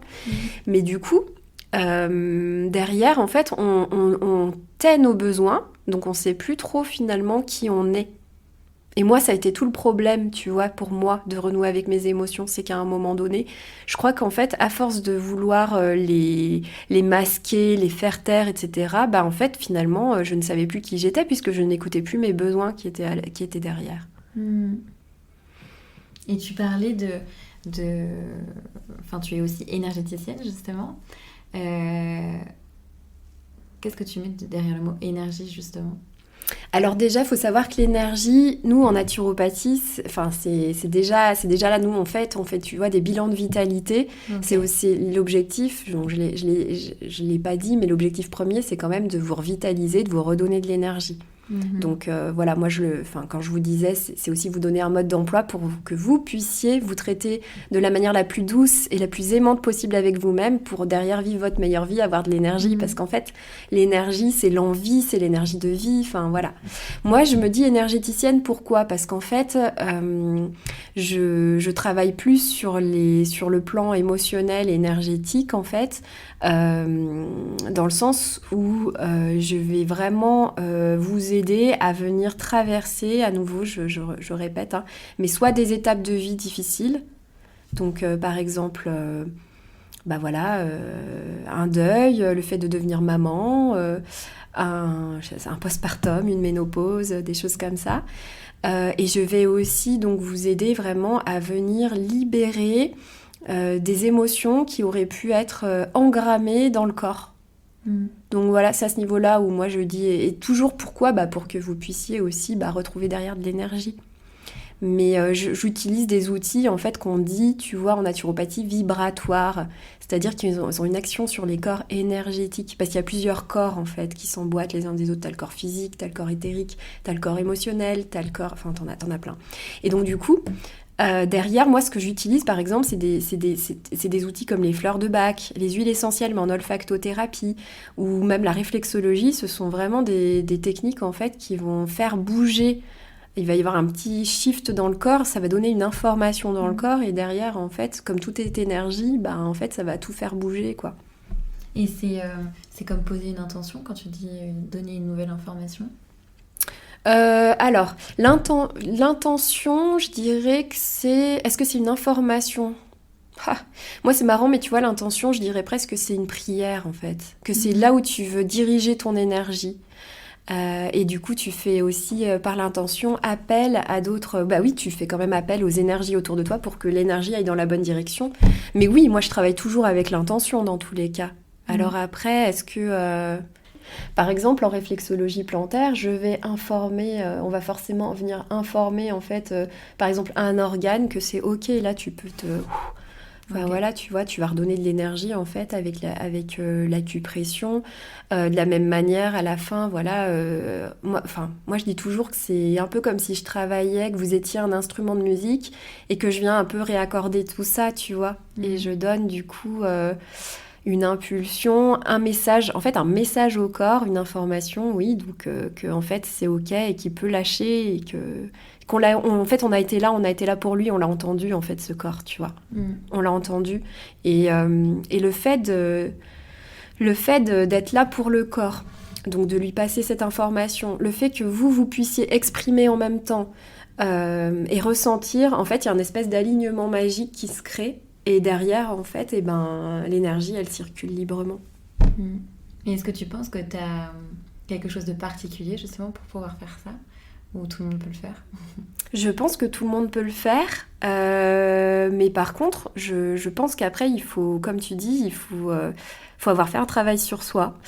Speaker 2: Mais du coup, derrière, en fait, on tait nos besoins, donc on ne sait plus trop finalement qui on est. Et moi, ça a été tout le problème, tu vois, pour moi, de renouer avec mes émotions. C'est qu'à un moment donné, je crois qu'en fait, à force de vouloir les masquer, les faire taire, etc., en fait, finalement, je ne savais plus qui j'étais puisque je n'écoutais plus mes besoins qui étaient derrière.
Speaker 1: Et tu parlais de... Enfin, tu es aussi énergéticienne, justement. Qu'est-ce que tu mets derrière le mot énergie, justement ?
Speaker 2: Alors déjà, il faut savoir que l'énergie, nous en naturopathie, c'est déjà là, nous on fait, tu vois, des bilans de vitalité. Okay. C'est aussi l'objectif, donc je l'ai pas dit, mais l'objectif premier, c'est quand même de vous revitaliser, de vous redonner de l'énergie. Donc voilà, moi quand je vous disais, c'est aussi vous donner un mode d'emploi pour que vous puissiez vous traiter de la manière la plus douce et la plus aimante possible avec vous-même pour derrière vivre votre meilleure vie, avoir de l'énergie, parce qu'en fait l'énergie c'est l'envie, c'est l'énergie de vie, enfin voilà. Moi je me dis énergéticienne, pourquoi ? Parce qu'en fait je travaille plus sur le plan émotionnel et énergétique en fait, dans le sens où je vais vraiment vous aider à venir traverser, à nouveau, je répète, mais soit des étapes de vie difficiles, donc par exemple, un deuil, le fait de devenir maman, un postpartum, une ménopause, des choses comme ça. Et je vais aussi donc vous aider vraiment à venir libérer des émotions qui auraient pu être engrammées dans le corps. Donc voilà, c'est à ce niveau-là où moi je dis, et toujours pourquoi ? Pour que vous puissiez aussi retrouver derrière de l'énergie. Mais j'utilise des outils en fait qu'on dit, tu vois, en naturopathie vibratoires, c'est-à-dire qu'ils ont une action sur les corps énergétiques, parce qu'il y a plusieurs corps en fait qui s'emboîtent les uns des autres. T'as le corps physique, t'as le corps éthérique, t'as le corps émotionnel, t'as le corps, enfin t'en as plein. Et donc du coup, derrière, moi, ce que j'utilise, par exemple, c'est des outils comme les fleurs de Bach, les huiles essentielles, mais en olfactothérapie, ou même la réflexologie. Ce sont vraiment des techniques, en fait, qui vont faire bouger. Il va y avoir un petit shift dans le corps, ça va donner une information dans le corps, et derrière, en fait, comme tout est énergie, en fait, ça va tout faire bouger, quoi.
Speaker 1: Et c'est comme poser une intention quand tu dis donner une nouvelle information ?
Speaker 2: Alors, l'intention, je dirais que c'est... Est-ce que c'est une information? Ah, moi, c'est marrant, mais tu vois, l'intention, je dirais presque que c'est une prière, en fait. Que c'est là où tu veux diriger ton énergie. Et du coup, tu fais aussi, par l'intention, appel à d'autres... Bah oui, tu fais quand même appel aux énergies autour de toi pour que l'énergie aille dans la bonne direction. Mais oui, moi, je travaille toujours avec l'intention dans tous les cas. Alors après, est-ce que... Par exemple, en réflexologie plantaire, je vais informer, on va forcément venir informer, en fait, par exemple, un organe que c'est OK, là, tu peux te... Enfin,
Speaker 1: Ok.
Speaker 2: voilà, tu vois, tu vas redonner de l'énergie en fait avec l'acupression. De la même manière, à la fin, voilà, moi je dis toujours que c'est un peu comme si je travaillais, que vous étiez un instrument de musique et que je viens un peu réaccorder tout ça, tu vois. Et je donne du coup une impulsion, un message, en fait un message au corps, une information, oui, donc que en fait c'est ok et qu'il peut lâcher et que en fait on a été là pour lui, on l'a entendu en fait ce corps, tu vois, on l'a entendu et d'être là pour le corps, donc de lui passer cette information, le fait que vous puissiez exprimer en même temps et ressentir, en fait il y a une espèce d'alignement magique qui se crée. Et derrière, en fait, eh ben, l'énergie, elle circule librement.
Speaker 1: Mm. Et est-ce que tu penses que tu as quelque chose de particulier justement pour pouvoir faire ça? Ou tout le monde peut le faire?
Speaker 2: Je pense que tout le monde peut le faire, mais par contre, je pense qu'après, il faut, comme tu dis, faut avoir fait un travail sur soi.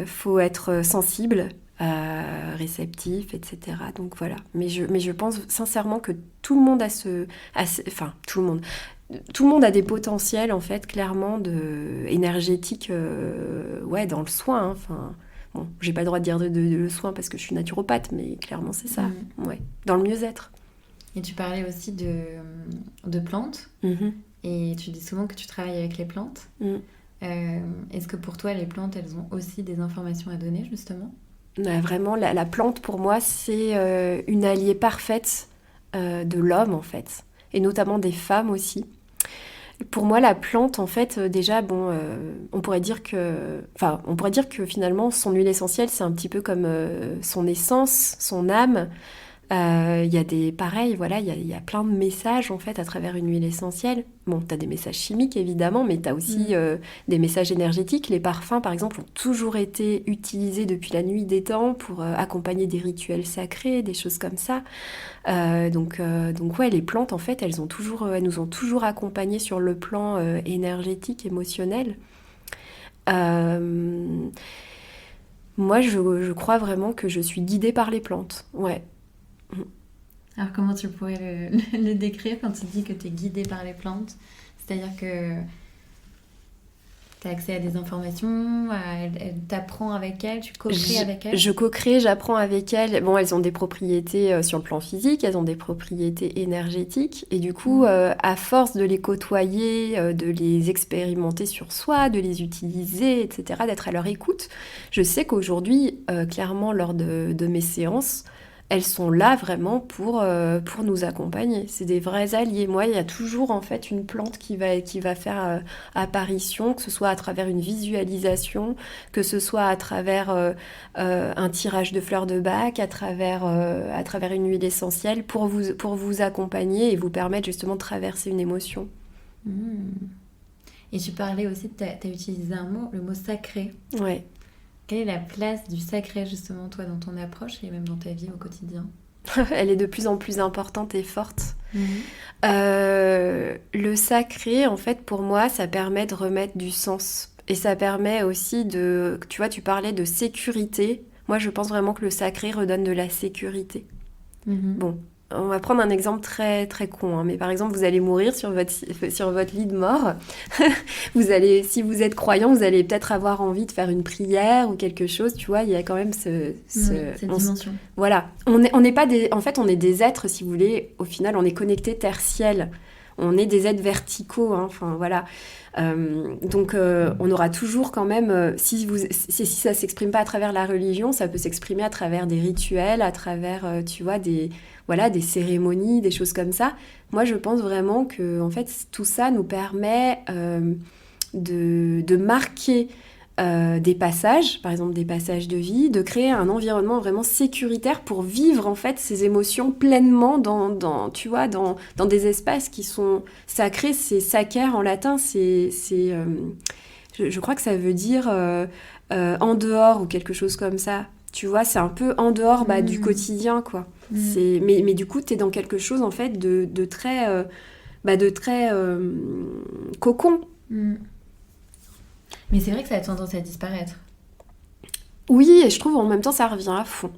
Speaker 2: Faut être sensible, réceptif, etc. Donc voilà. Mais je pense sincèrement que tout le monde enfin, tout le monde a des potentiels, en fait, clairement, énergétiques, ouais, dans le soin, hein. Enfin, bon, j'ai pas le droit de dire de le soin parce que je suis naturopathe, mais clairement, c'est ça. Ouais. Dans le mieux-être.
Speaker 1: Et tu parlais aussi de plantes. Et tu dis souvent que tu travailles avec les plantes. Est-ce que pour toi, les plantes, elles ont aussi des informations à donner, justement?
Speaker 2: Vraiment, la plante, pour moi, c'est une alliée parfaite de l'homme, en fait. Et notamment des femmes aussi. Pour moi, la plante, en fait, déjà, bon, on pourrait dire que finalement, son huile essentielle, c'est un petit peu comme son essence, son âme. Il y a pareil, voilà, il y a plein de messages, en fait, à travers une huile essentielle. Bon, t'as des messages chimiques, évidemment, mais t'as aussi des messages énergétiques. Les parfums, par exemple, ont toujours été utilisés depuis la nuit des temps pour accompagner des rituels sacrés, des choses comme ça. Donc ouais, les plantes, en fait, elles nous ont toujours accompagnés sur le plan énergétique, émotionnel. Moi, je crois vraiment que je suis guidée par les plantes. Ouais.
Speaker 1: Alors comment tu pourrais le décrire quand tu dis que tu es guidée par les plantes? C'est-à-dire que tu as accès à des informations, t'apprends avec elles, tu co-crées avec elles?
Speaker 2: Je co-crée, j'apprends avec elles. Bon, elles ont des propriétés sur le plan physique, elles ont des propriétés énergétiques. Et du coup, à force de les côtoyer, de les expérimenter sur soi, de les utiliser, etc., d'être à leur écoute, je sais qu'aujourd'hui, clairement, lors de mes séances, elles sont là vraiment pour nous accompagner. C'est des vrais alliés. Moi, il y a toujours en fait une plante qui va faire apparition, que ce soit à travers une visualisation, que ce soit à travers un tirage de fleurs de bac, à travers une huile essentielle, pour vous accompagner et vous permettre justement de traverser une émotion.
Speaker 1: Et tu parlais aussi, tu as utilisé un mot, le mot sacré.
Speaker 2: Ouais.
Speaker 1: Quelle est la place du sacré, justement, toi, dans ton approche et même dans ta vie au quotidien?
Speaker 2: Elle est de plus en plus importante et forte. Le sacré, en fait, pour moi, ça permet de remettre du sens. Et ça permet aussi tu vois, tu parlais de sécurité. Moi, je pense vraiment que le sacré redonne de la sécurité. Bon, on va prendre un exemple très très con, hein, mais par exemple, vous allez mourir sur votre lit de mort. Si vous êtes croyant, vous allez peut-être avoir envie de faire une prière ou quelque chose, tu vois, il y a quand même
Speaker 1: cette dimension.
Speaker 2: Voilà, on n'est pas en fait, on est des êtres, si vous voulez, au final, on est connectés terre-ciel. On est des êtres verticaux, hein, enfin voilà. Donc on aura toujours quand même, si ça s'exprime pas à travers la religion, ça peut s'exprimer à travers des rituels, à travers, tu vois, des cérémonies, des choses comme ça. Moi, je pense vraiment que en fait, tout ça nous permet de marquer des passages, par exemple des passages de vie, de créer un environnement vraiment sécuritaire pour vivre en fait ces émotions pleinement tu vois, dans des espaces qui sont sacrés. C'est sacer en latin, je crois que ça veut dire en dehors ou quelque chose comme ça. Tu vois, c'est un peu en dehors du quotidien, quoi. Mais du coup, t'es dans quelque chose en fait de très cocon.
Speaker 1: Mais c'est vrai que ça a tendance à disparaître.
Speaker 2: Oui, et je trouve en même temps ça revient à fond.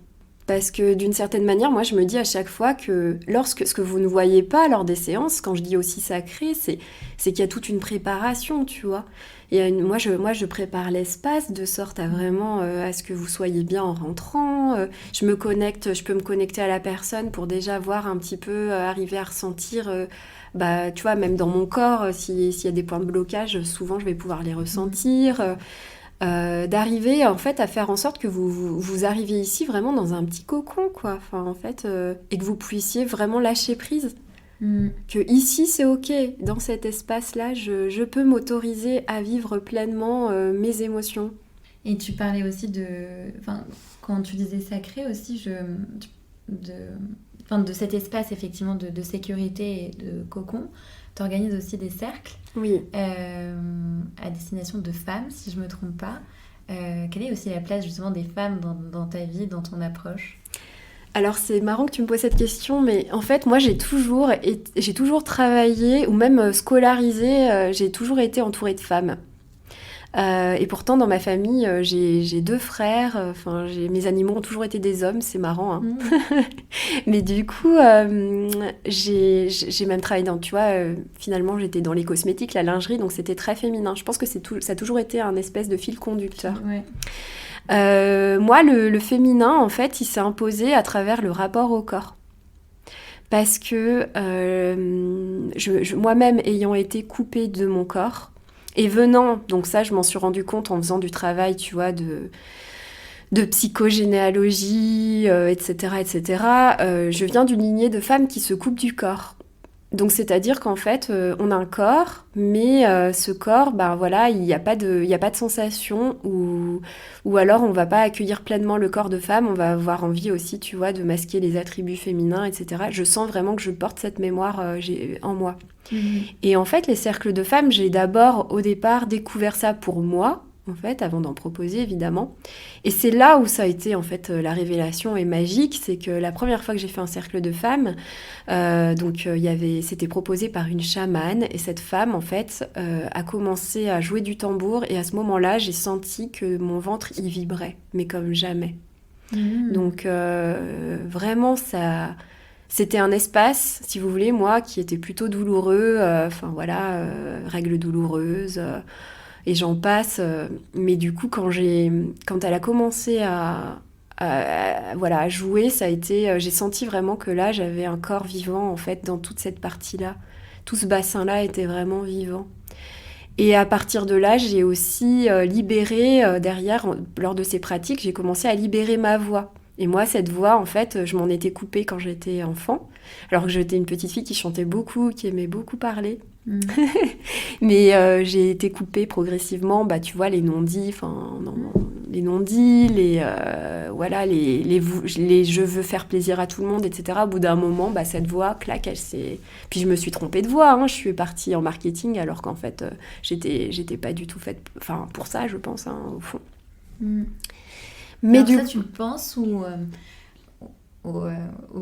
Speaker 2: Parce que d'une certaine manière, moi je me dis à chaque fois que ce que vous ne voyez pas lors des séances, quand je dis aussi sacré, c'est qu'il y a toute une préparation, tu vois. Moi je prépare l'espace de sorte à vraiment à ce que vous soyez bien en rentrant. Je peux me connecter à la personne pour déjà voir un petit peu, arriver à ressentir, tu vois, même dans mon corps, s'il y a des points de blocage, souvent je vais pouvoir les ressentir. D'arriver en fait à faire en sorte que vous arriviez ici vraiment dans un petit cocon, quoi. Enfin, en fait, et que vous puissiez vraiment lâcher prise. Que ici c'est ok, dans cet espace-là, je peux m'autoriser à vivre pleinement mes émotions.
Speaker 1: Et tu parlais aussi enfin, quand tu disais sacré aussi, de cet espace effectivement de sécurité et de cocon. Tu organises aussi des cercles
Speaker 2: Oui.
Speaker 1: À destination de femmes, si je ne me trompe pas. Quelle est aussi la place justement des femmes dans ta vie, dans ton approche ?
Speaker 2: Alors c'est marrant que tu me poses cette question, mais en fait moi j'ai toujours travaillé ou même scolarisé, j'ai toujours été entourée de femmes. Et pourtant dans ma famille j'ai 2 frères, mes animaux ont toujours été des hommes, c'est marrant, hein. Mais du coup j'ai même travaillé dans, tu vois, finalement j'étais dans les cosmétiques, la lingerie, donc c'était très féminin. Je pense que ça a toujours été un espèce de fil conducteur.
Speaker 1: Ouais.
Speaker 2: Moi, le féminin, en fait, il s'est imposé à travers le rapport au corps. Parce que moi-même, ayant été coupée de mon corps, et venant, donc ça, je m'en suis rendu compte en faisant du travail, tu vois, de psychogénéalogie, etc., etc., je viens d'une lignée de femmes qui se coupent du corps. Donc, c'est-à-dire qu'en fait, on a un corps, mais ce corps, voilà, il n'y a pas de sensation, ou alors on va pas accueillir pleinement le corps de femme, on va avoir envie aussi, tu vois, de masquer les attributs féminins, etc. Je sens vraiment que je porte cette mémoire en moi. Et en fait, les cercles de femmes, j'ai d'abord, au départ, découvert ça pour moi, en fait, avant d'en proposer, évidemment. Et c'est là où ça a été, en fait, la révélation est magique. C'est que la première fois que j'ai fait un cercle de femmes, c'était proposé par une chamane. Et cette femme, en fait, a commencé à jouer du tambour. Et à ce moment-là, j'ai senti que mon ventre y vibrait, mais comme jamais. Donc, vraiment, ça... C'était un espace, si vous voulez, moi, qui était plutôt douloureux. Règles douloureuses... et j'en passe. Mais du coup, quand elle a commencé à jouer, ça a été... j'ai senti vraiment que là, j'avais un corps vivant, en fait, dans toute cette partie-là. Tout ce bassin-là était vraiment vivant. Et à partir de là, j'ai aussi libéré, derrière, lors de ces pratiques, j'ai commencé à libérer ma voix. Et moi, cette voix, en fait, je m'en étais coupée quand j'étais enfant. Alors que j'étais une petite fille qui chantait beaucoup, qui aimait beaucoup parler. Mais j'ai été coupée progressivement, tu vois, les non-dits, les non-dits, les je veux faire plaisir à tout le monde, etc. Au bout d'un moment, cette voix, clac, elle s'est... Puis je me suis trompée de voix, hein. Je suis partie en marketing alors qu'en fait, j'étais pas du tout faite pour ça, je pense, hein, au fond.
Speaker 1: Mais alors ça, tu le penses ou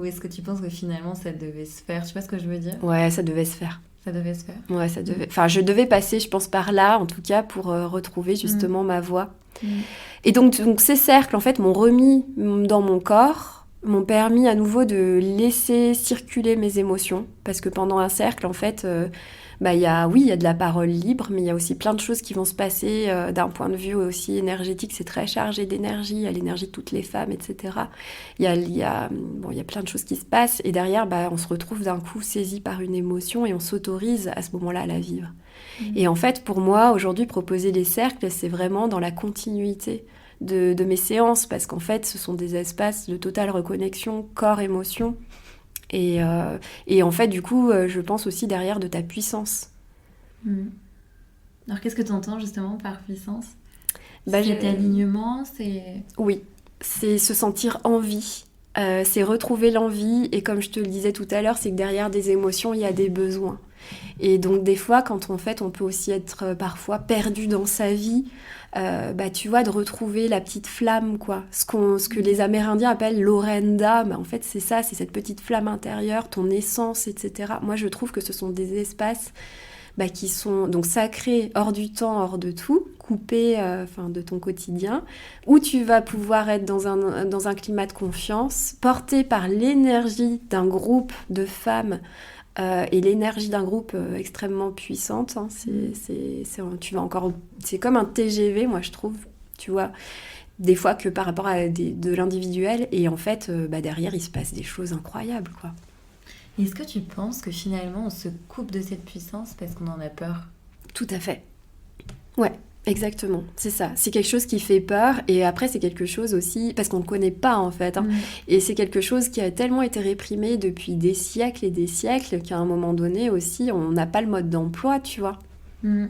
Speaker 1: est-ce que tu penses que finalement ça devait se faire ? Tu vois ce que je veux dire ?
Speaker 2: Ouais, ça devait se faire.
Speaker 1: Ça devait se faire.
Speaker 2: Ouais, ça devait... je devais passer, je pense, par là, en tout cas, pour retrouver justement ma voix. Et donc, ces cercles, en fait, m'ont remis dans mon corps, m'ont permis à nouveau de laisser circuler mes émotions. Parce que pendant un cercle, en fait... il y a de la parole libre, mais il y a aussi plein de choses qui vont se passer d'un point de vue aussi énergétique. C'est très chargé d'énergie, il y a l'énergie de toutes les femmes, etc. Il y a plein de choses qui se passent. Et derrière, on se retrouve d'un coup saisi par une émotion et on s'autorise à ce moment-là à la vivre. Et en fait, pour moi, aujourd'hui, proposer les cercles, c'est vraiment dans la continuité de mes séances, parce qu'en fait, ce sont des espaces de totale reconnexion corps-émotion. Et en fait, du coup, je pense aussi derrière de ta puissance.
Speaker 1: Alors, qu'est-ce que tu entends justement par puissance ? Cet alignement, c'est...
Speaker 2: Oui, c'est se sentir en vie. C'est retrouver l'envie. Et comme je te le disais tout à l'heure, c'est que derrière des émotions, il y a des besoins. Et donc des fois, quand on peut aussi être parfois perdu dans sa vie, tu vois, de retrouver la petite flamme, quoi. Ce que les Amérindiens appellent l'orenda, en fait c'est ça, c'est cette petite flamme intérieure, ton essence, etc. Moi je trouve que ce sont des espaces qui sont donc sacrés, hors du temps, hors de tout, coupés de ton quotidien, où tu vas pouvoir être dans un climat de confiance, porté par l'énergie d'un groupe de femmes et l'énergie d'un groupe extrêmement puissante. Hein. C'est comme un TGV, moi je trouve, tu vois, des fois que par rapport à de l'individuel, et en fait, derrière, il se passe des choses incroyables, quoi.
Speaker 1: Est-ce que tu penses que finalement, on se coupe de cette puissance parce qu'on en a peur ?
Speaker 2: Tout à fait. Ouais. Exactement, c'est ça. C'est quelque chose qui fait peur et après c'est quelque chose aussi, parce qu'on ne le connaît pas en fait, hein. Et c'est quelque chose qui a tellement été réprimé depuis des siècles et des siècles qu'à un moment donné aussi on n'a pas le mode d'emploi, tu vois.
Speaker 1: Mais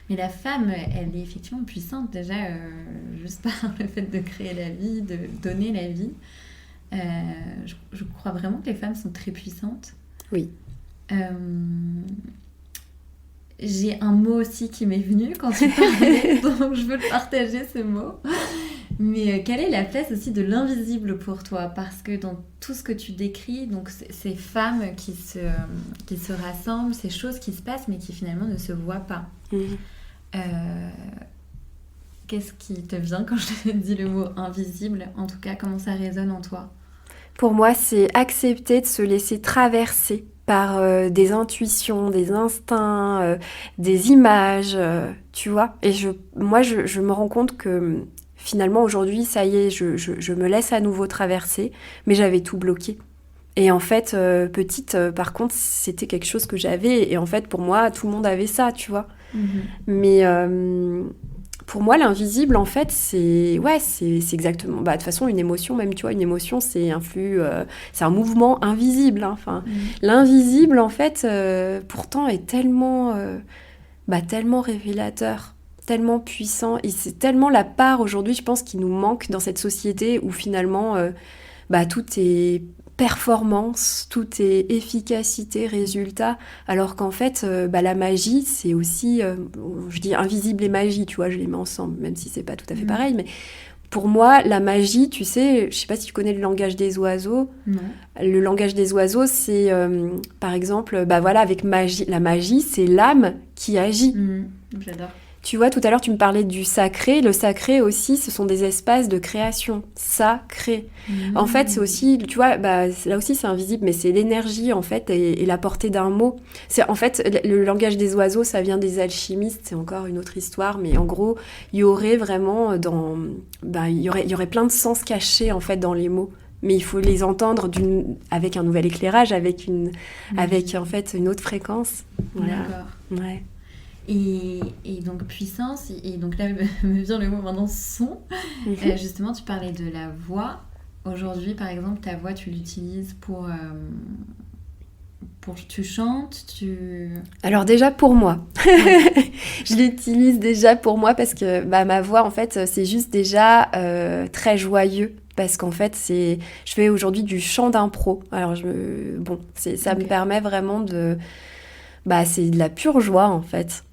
Speaker 1: la femme, elle est effectivement puissante déjà, juste par le fait de créer la vie, de donner la vie. Je crois vraiment que les femmes sont très puissantes.
Speaker 2: Oui.
Speaker 1: J'ai un mot aussi qui m'est venu quand tu parlais, donc je veux le partager ce mot. Mais quelle est la place aussi de l'invisible pour toi ? Parce que dans tout ce que tu décris, donc ces femmes qui se rassemblent, ces choses qui se passent mais qui finalement ne se voient pas. Qu'est-ce qui te vient quand je te dis le mot invisible ? En tout cas, comment ça résonne en toi ?
Speaker 2: Pour moi, c'est accepter de se laisser traverser par des intuitions, des instincts, des images, tu vois. Et moi, je me rends compte que finalement, aujourd'hui, ça y est, je me laisse à nouveau traverser, mais j'avais tout bloqué. Et en fait, petite, par contre, c'était quelque chose que j'avais. Et en fait, pour moi, tout le monde avait ça, tu vois. Mais pour moi, l'invisible, en fait, c'est exactement... de toute façon, une émotion, même, tu vois, une émotion, c'est un flux... c'est un mouvement invisible. Hein. Enfin, l'invisible, en fait, pourtant, est tellement révélateur, tellement puissant. Et c'est tellement la part, aujourd'hui, je pense, qui nous manque dans cette société où, finalement, tout est performance, tout est efficacité, résultat, alors qu'en fait, la magie, c'est aussi, je dis invisible et magie, tu vois, je les mets ensemble, même si c'est pas tout à fait pareil, mais pour moi, la magie, tu sais, je sais pas si tu connais le langage des oiseaux.
Speaker 1: Non.
Speaker 2: Le langage des oiseaux, c'est, par exemple, avec magie, la magie, c'est l'âme qui agit.
Speaker 1: J'adore.
Speaker 2: Tu vois, tout à l'heure, tu me parlais du sacré. Le sacré aussi, ce sont des espaces de création. Sacré. En fait, c'est aussi, tu vois, là aussi, c'est invisible, mais c'est l'énergie, en fait, et la portée d'un mot. En fait, le langage des oiseaux, ça vient des alchimistes. C'est encore une autre histoire, mais en gros, il y aurait vraiment il y aurait plein de sens cachés, en fait, dans les mots. Mais il faut les entendre avec un nouvel éclérage, avec en fait, une autre fréquence. Voilà.
Speaker 1: D'accord.
Speaker 2: Ouais.
Speaker 1: Et donc puissance, et donc là me vient le mot maintenant son. Justement, tu parlais de la voix. Aujourd'hui, par exemple, ta voix, tu l'utilises pour tu chantes,
Speaker 2: Alors déjà pour moi, je l'utilise déjà pour moi parce que ma voix, en fait, c'est juste déjà très joyeux. Parce qu'en fait, je fais aujourd'hui du chant d'impro. Alors, ça me permet vraiment c'est de la pure joie, en fait.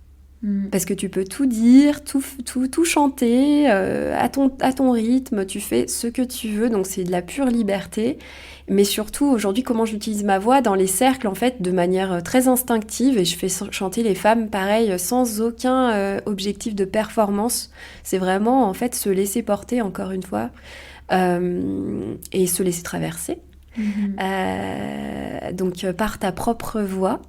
Speaker 2: Parce que tu peux tout dire, tout chanter à ton rythme, tu fais ce que tu veux, donc c'est de la pure liberté. Mais surtout, aujourd'hui, comment j'utilise ma voix dans les cercles, en fait, de manière très instinctive, et je fais chanter les femmes, pareil, sans aucun objectif de performance. C'est vraiment, en fait, se laisser porter, encore une fois, et se laisser traverser. Donc, par ta propre voix.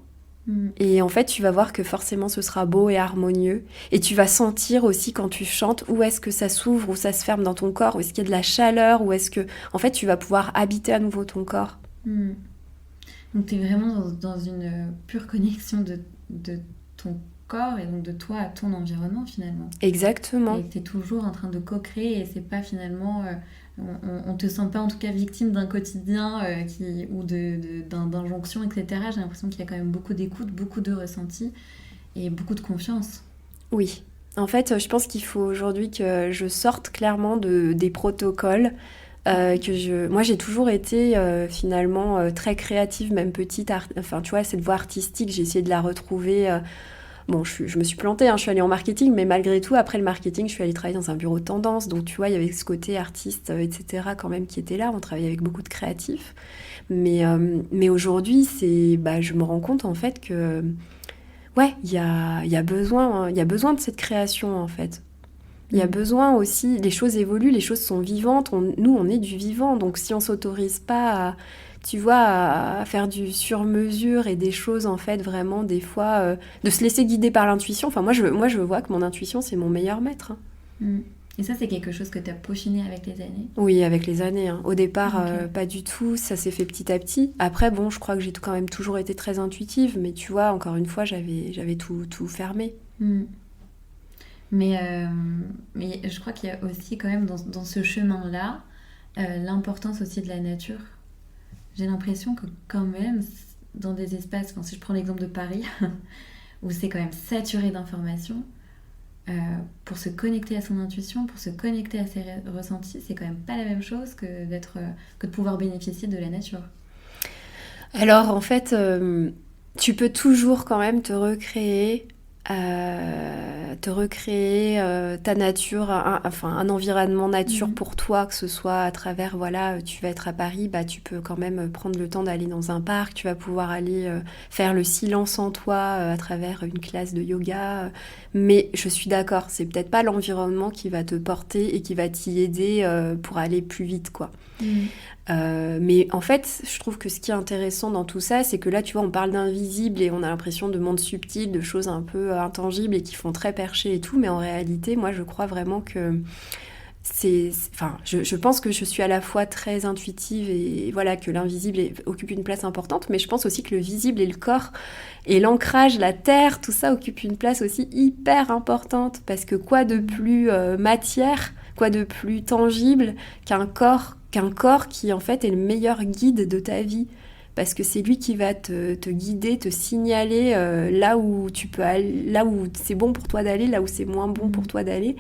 Speaker 2: Et en fait, tu vas voir que forcément, ce sera beau et harmonieux. Et tu vas sentir aussi quand tu chantes où est-ce que ça s'ouvre, où ça se ferme dans ton corps, où est-ce qu'il y a de la chaleur, où est-ce que... En fait, tu vas pouvoir habiter à nouveau ton corps.
Speaker 1: Donc, tu es vraiment dans une pure connexion de ton corps et donc de toi à ton environnement, finalement.
Speaker 2: Exactement.
Speaker 1: Et tu es toujours en train de co-créer et c'est pas finalement... on te sent pas en tout cas victime d'un quotidien ou d'injonctions, etc. J'ai l'impression qu'il y a quand même beaucoup d'écoute, beaucoup de ressenti et beaucoup de confiance.
Speaker 2: Oui, En fait, je pense qu'il faut aujourd'hui que je sorte clairement des protocoles. Moi, j'ai toujours été finalement très créative, même petite. Enfin, tu vois, cette voie artistique, j'ai essayé de la retrouver. Bon, je me suis plantée, hein, je suis allée en marketing, mais malgré tout, après le marketing, je suis allée travailler dans un bureau de tendance. Donc, tu vois, il y avait ce côté artiste, etc., quand même, qui était là. On travaillait avec beaucoup de créatifs. Mais aujourd'hui, je me rends compte, en fait, que, ouais, il y a besoin, hein, il y a besoin de cette création, en fait. Il y a besoin aussi, les choses évoluent, les choses sont vivantes. Nous, on est du vivant. Donc, si on s'autorise pas à, tu vois, à faire du sur-mesure et des choses, en fait, vraiment, des fois, de se laisser guider par l'intuition. Enfin, moi, je vois que mon intuition, c'est mon meilleur maître, hein.
Speaker 1: Mm. Et ça, c'est quelque chose que tu as peaufiné avec les années?
Speaker 2: Oui, avec les années, hein. Au départ,
Speaker 1: Ok.
Speaker 2: pas du tout. Ça s'est fait petit à petit. Après, bon, je crois que j'ai quand même toujours été très intuitive. Mais tu vois, encore une fois, j'avais tout fermé.
Speaker 1: Mm. Mais je crois qu'il y a aussi quand même dans ce chemin-là l'importance aussi de la nature. J'ai l'impression que quand même, dans des espaces, enfin, si je prends l'exemple de Paris, où c'est quand même saturé d'informations, euh, pour se connecter à son intuition, pour se connecter à ses ressentis, c'est quand même pas la même chose que de pouvoir bénéficier de la nature.
Speaker 2: Alors, en fait, tu peux toujours quand même te recréer ta nature, enfin un environnement nature
Speaker 1: Mhm.
Speaker 2: pour toi, que ce soit à travers, voilà, tu vas être à Paris, bah tu peux quand même prendre le temps d'aller dans un parc, tu vas pouvoir aller faire le silence en toi à travers une classe de yoga. Mais je suis d'accord, c'est peut-être pas l'environnement qui va te porter et qui va t'y aider pour aller plus vite, quoi.
Speaker 1: Mhm.
Speaker 2: Mais en fait, je trouve que ce qui est intéressant dans tout ça, c'est que là, tu vois, on parle d'invisible et on a l'impression de mondes subtils, de choses un peu intangibles et qui font très perché et tout. Mais en réalité, moi, je crois vraiment que enfin, je pense que je suis à la fois très intuitive et voilà, que l'invisible occupe une place importante. Mais je pense aussi que le visible et le corps et l'ancrage, la terre, tout ça occupe une place aussi hyper importante. Parce que quoi de plus matière, quoi de plus tangible qu'un corps qui en fait est le meilleur guide de ta vie, parce que c'est lui qui va te guider, te signaler là où tu peux aller, là où c'est bon pour toi d'aller, là où c'est moins bon pour toi d'aller.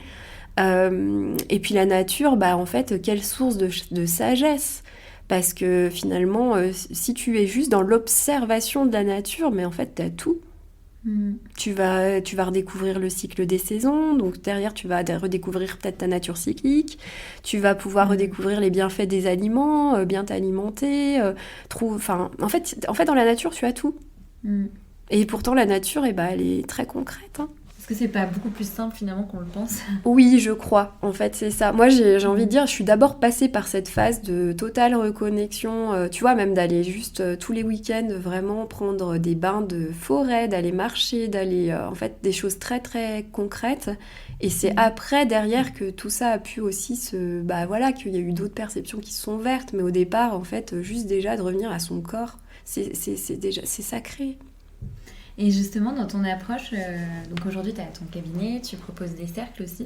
Speaker 2: Et puis la nature, bah en fait, quelle source de sagesse, parce que finalement, si tu es juste dans l'observation de la nature, mais en fait, t'as tout.
Speaker 1: Mhm.
Speaker 2: Tu vas redécouvrir le cycle des saisons, donc derrière tu vas redécouvrir peut-être ta nature cyclique, tu vas pouvoir
Speaker 1: Mhm.
Speaker 2: redécouvrir les bienfaits des aliments, bien t'alimenter, enfin, en fait dans la nature tu as tout.
Speaker 1: Mhm.
Speaker 2: Et pourtant la nature, eh ben, elle est très concrète, hein.
Speaker 1: Est-ce que c'est pas beaucoup plus simple finalement qu'on le pense?
Speaker 2: Oui, je crois, en fait c'est ça. Moi j'ai envie de
Speaker 1: Mhm.
Speaker 2: dire, je suis d'abord passée par cette phase de totale reconnexion, tu vois, même d'aller juste tous les week-ends vraiment prendre des bains de forêt, d'aller marcher, d'aller en fait des choses très très concrètes. Et c'est
Speaker 1: Mhm.
Speaker 2: après derrière que tout ça a pu aussi bah voilà, qu'il y a eu d'autres perceptions qui se sont ouvertes, mais au départ en fait juste déjà de revenir à son corps, c'est déjà c'est sacré.
Speaker 1: Et justement, dans ton approche, donc aujourd'hui, tu as ton cabinet, tu proposes des cercles aussi,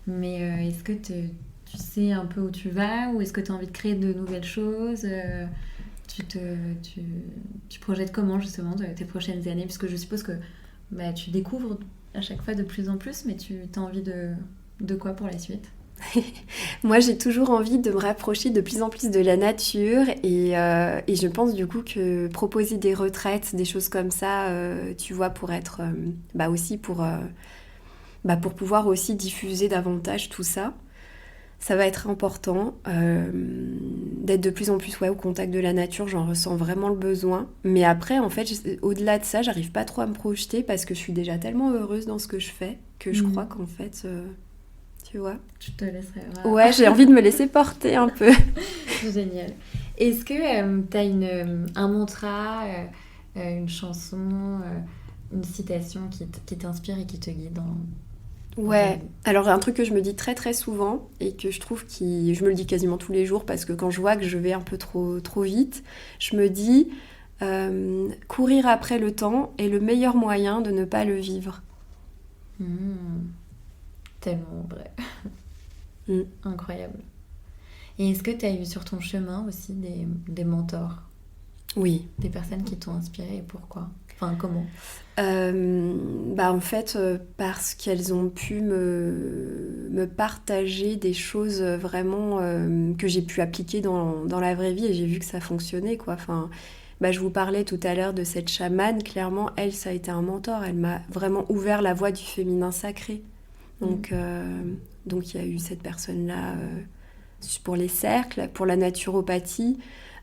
Speaker 1: mais est-ce que tu sais un peu où tu vas ou est-ce que tu as envie de créer de nouvelles choses tu, te, tu, tu projettes comment justement tes prochaines années? Puisque je suppose que bah, tu découvres à chaque fois de plus en plus, mais tu as envie de quoi pour la suite?
Speaker 2: Moi, j'ai toujours envie de me rapprocher de plus en plus de la nature et je pense du coup que proposer des retraites, des choses comme ça, tu vois, pour être, bah aussi pour pouvoir aussi diffuser davantage tout ça, ça va être important d'être de plus en plus ouais, au contact de la nature. J'en ressens vraiment le besoin. Mais après, en fait, au-delà de ça, j'arrive pas trop à me projeter parce que je suis déjà tellement heureuse dans ce que je fais que je crois
Speaker 1: Mhm.
Speaker 2: qu'en fait, tu vois.
Speaker 1: Je te laisserai voir.
Speaker 2: Ouais, j'ai envie de me laisser porter un peu.
Speaker 1: Génial. Est-ce que tu as un mantra, une chanson, une citation qui t'inspire et qui te guide dans ta
Speaker 2: Ouais,
Speaker 1: vie?
Speaker 2: alors un truc que je me dis très très souvent et que je trouve je me le dis quasiment tous les jours parce que quand je vois que je vais un peu trop, trop vite, je me dis courir après le temps est le meilleur moyen de ne pas le vivre.
Speaker 1: Hmm, tellement vrai.
Speaker 2: Mm.
Speaker 1: Incroyable. Et est-ce que tu as eu sur ton chemin aussi des mentors?
Speaker 2: Oui.
Speaker 1: Des personnes qui t'ont inspiré et pourquoi? Enfin, comment?
Speaker 2: En fait, parce qu'elles ont pu me partager des choses vraiment que j'ai pu appliquer dans la vraie vie et j'ai vu que ça fonctionnait, quoi. Enfin, je vous parlais tout à l'heure de cette chamane. Clairement, elle, ça a été un mentor. Elle m'a vraiment ouvert la voie du féminin sacré. Donc, donc il y a eu cette personne-là pour les cercles, pour la naturopathie.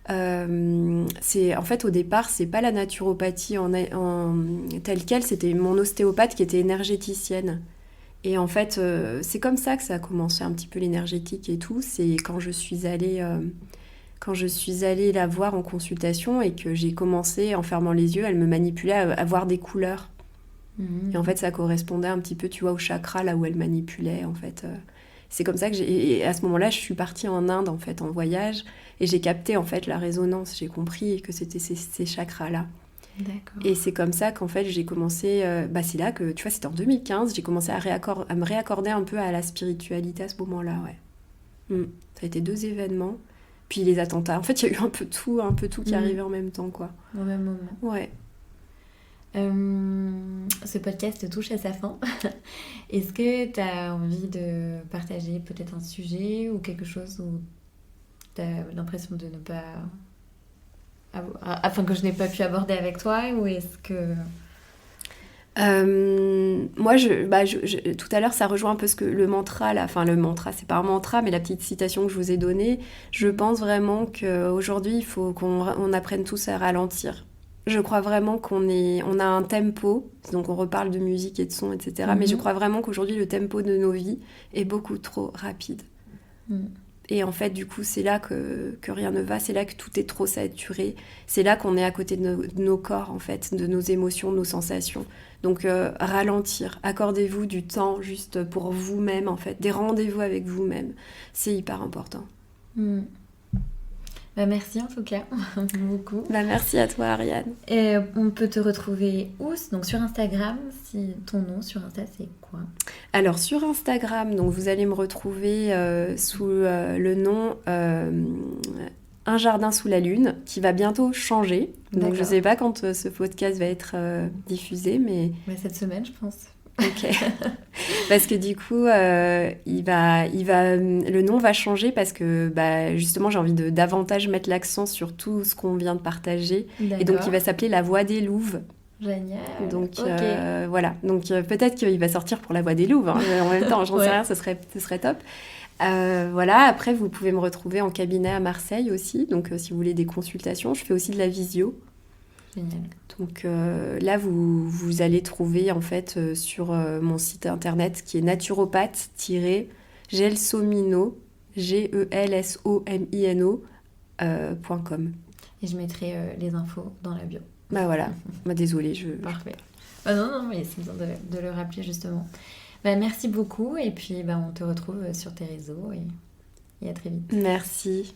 Speaker 2: En fait, au départ, c'est pas la naturopathie telle quelle, c'était mon ostéopathe qui était énergéticienne. Et en fait, c'est comme ça que ça a commencé un petit peu l'énergétique et tout. C'est quand je suis allée la voir en consultation et que j'ai commencé, en fermant les yeux, elle me manipulait à voir des couleurs. Et en fait, ça correspondait un petit peu, tu vois, au chakra, là où elle manipulait, en fait. C'est comme ça que et à ce moment-là, je suis partie en Inde, en fait, en voyage, et j'ai capté, en fait, la résonance. J'ai compris que c'était ces chakras-là.
Speaker 1: D'accord.
Speaker 2: Et c'est comme ça qu'en fait, j'ai commencé... c'est là que, tu vois, c'était en 2015, j'ai commencé à me réaccorder un peu à la spiritualité à ce moment-là, ouais. Ça a été 2 événements. Puis les attentats. En fait, il y a eu un peu tout qui arrivait en même temps, quoi.
Speaker 1: Au même moment.
Speaker 2: Ouais.
Speaker 1: Ce podcast touche à sa fin. Est-ce que tu as envie de partager peut-être un sujet ou quelque chose où tu as l'impression de ne pas... Afin que je n'ai pas pu aborder avec toi, ou est-ce que...
Speaker 2: Moi, tout à l'heure, ça rejoint un peu ce que le mantra, là. Enfin, le mantra, c'est pas un mantra, mais la petite citation que je vous ai donnée. Je pense vraiment qu'aujourd'hui, il faut qu'on apprenne tous à ralentir. Je crois vraiment on a un tempo, donc on reparle de musique et de son, etc. Mais je crois vraiment qu'aujourd'hui, le tempo de nos vies est beaucoup trop rapide. Et en fait, du coup, c'est là que rien ne va, c'est là que tout est trop saturé, c'est là qu'on est à côté de nos corps, en fait, de nos émotions, de nos sensations. Donc, ralentir, accordez-vous du temps juste pour vous-même, en fait, des rendez-vous avec vous-même, c'est hyper important.
Speaker 1: Merci en tout cas, beaucoup.
Speaker 2: Merci à toi, Ariane.
Speaker 1: Et on peut te retrouver où? Donc sur Instagram, si ton nom sur Insta, c'est quoi?
Speaker 2: Alors sur Instagram, donc vous allez me retrouver sous le nom Un jardin sous la lune, qui va bientôt changer. Donc je ne sais pas quand ce podcast va être diffusé, mais...
Speaker 1: cette semaine, je pense.
Speaker 2: Ok. Parce que du coup, le nom va changer parce que justement, j'ai envie de davantage mettre l'accent sur tout ce qu'on vient de partager.
Speaker 1: D'accord.
Speaker 2: Et donc, il va s'appeler La Voix des Louves.
Speaker 1: Génial.
Speaker 2: Donc, voilà. Donc, peut-être qu'il va sortir pour La Voix des Louves. Hein. En même temps, j'en sais rien, ce serait top. Voilà. Après, vous pouvez me retrouver en cabinet à Marseille aussi. Donc, si vous voulez des consultations, je fais aussi de la visio.
Speaker 1: Génial.
Speaker 2: Donc là, vous allez trouver en fait sur mon site internet qui est naturopathe-gelsomino, GELSOMINO.com.
Speaker 1: Et je mettrai les infos dans la bio.
Speaker 2: Voilà. Désolée.
Speaker 1: Parfait. Non, mais c'est bien de le rappeler justement. Merci beaucoup et puis on te retrouve sur tes réseaux et à très vite.
Speaker 2: Merci.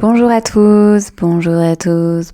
Speaker 1: Bonjour à tous, bonjour à tous.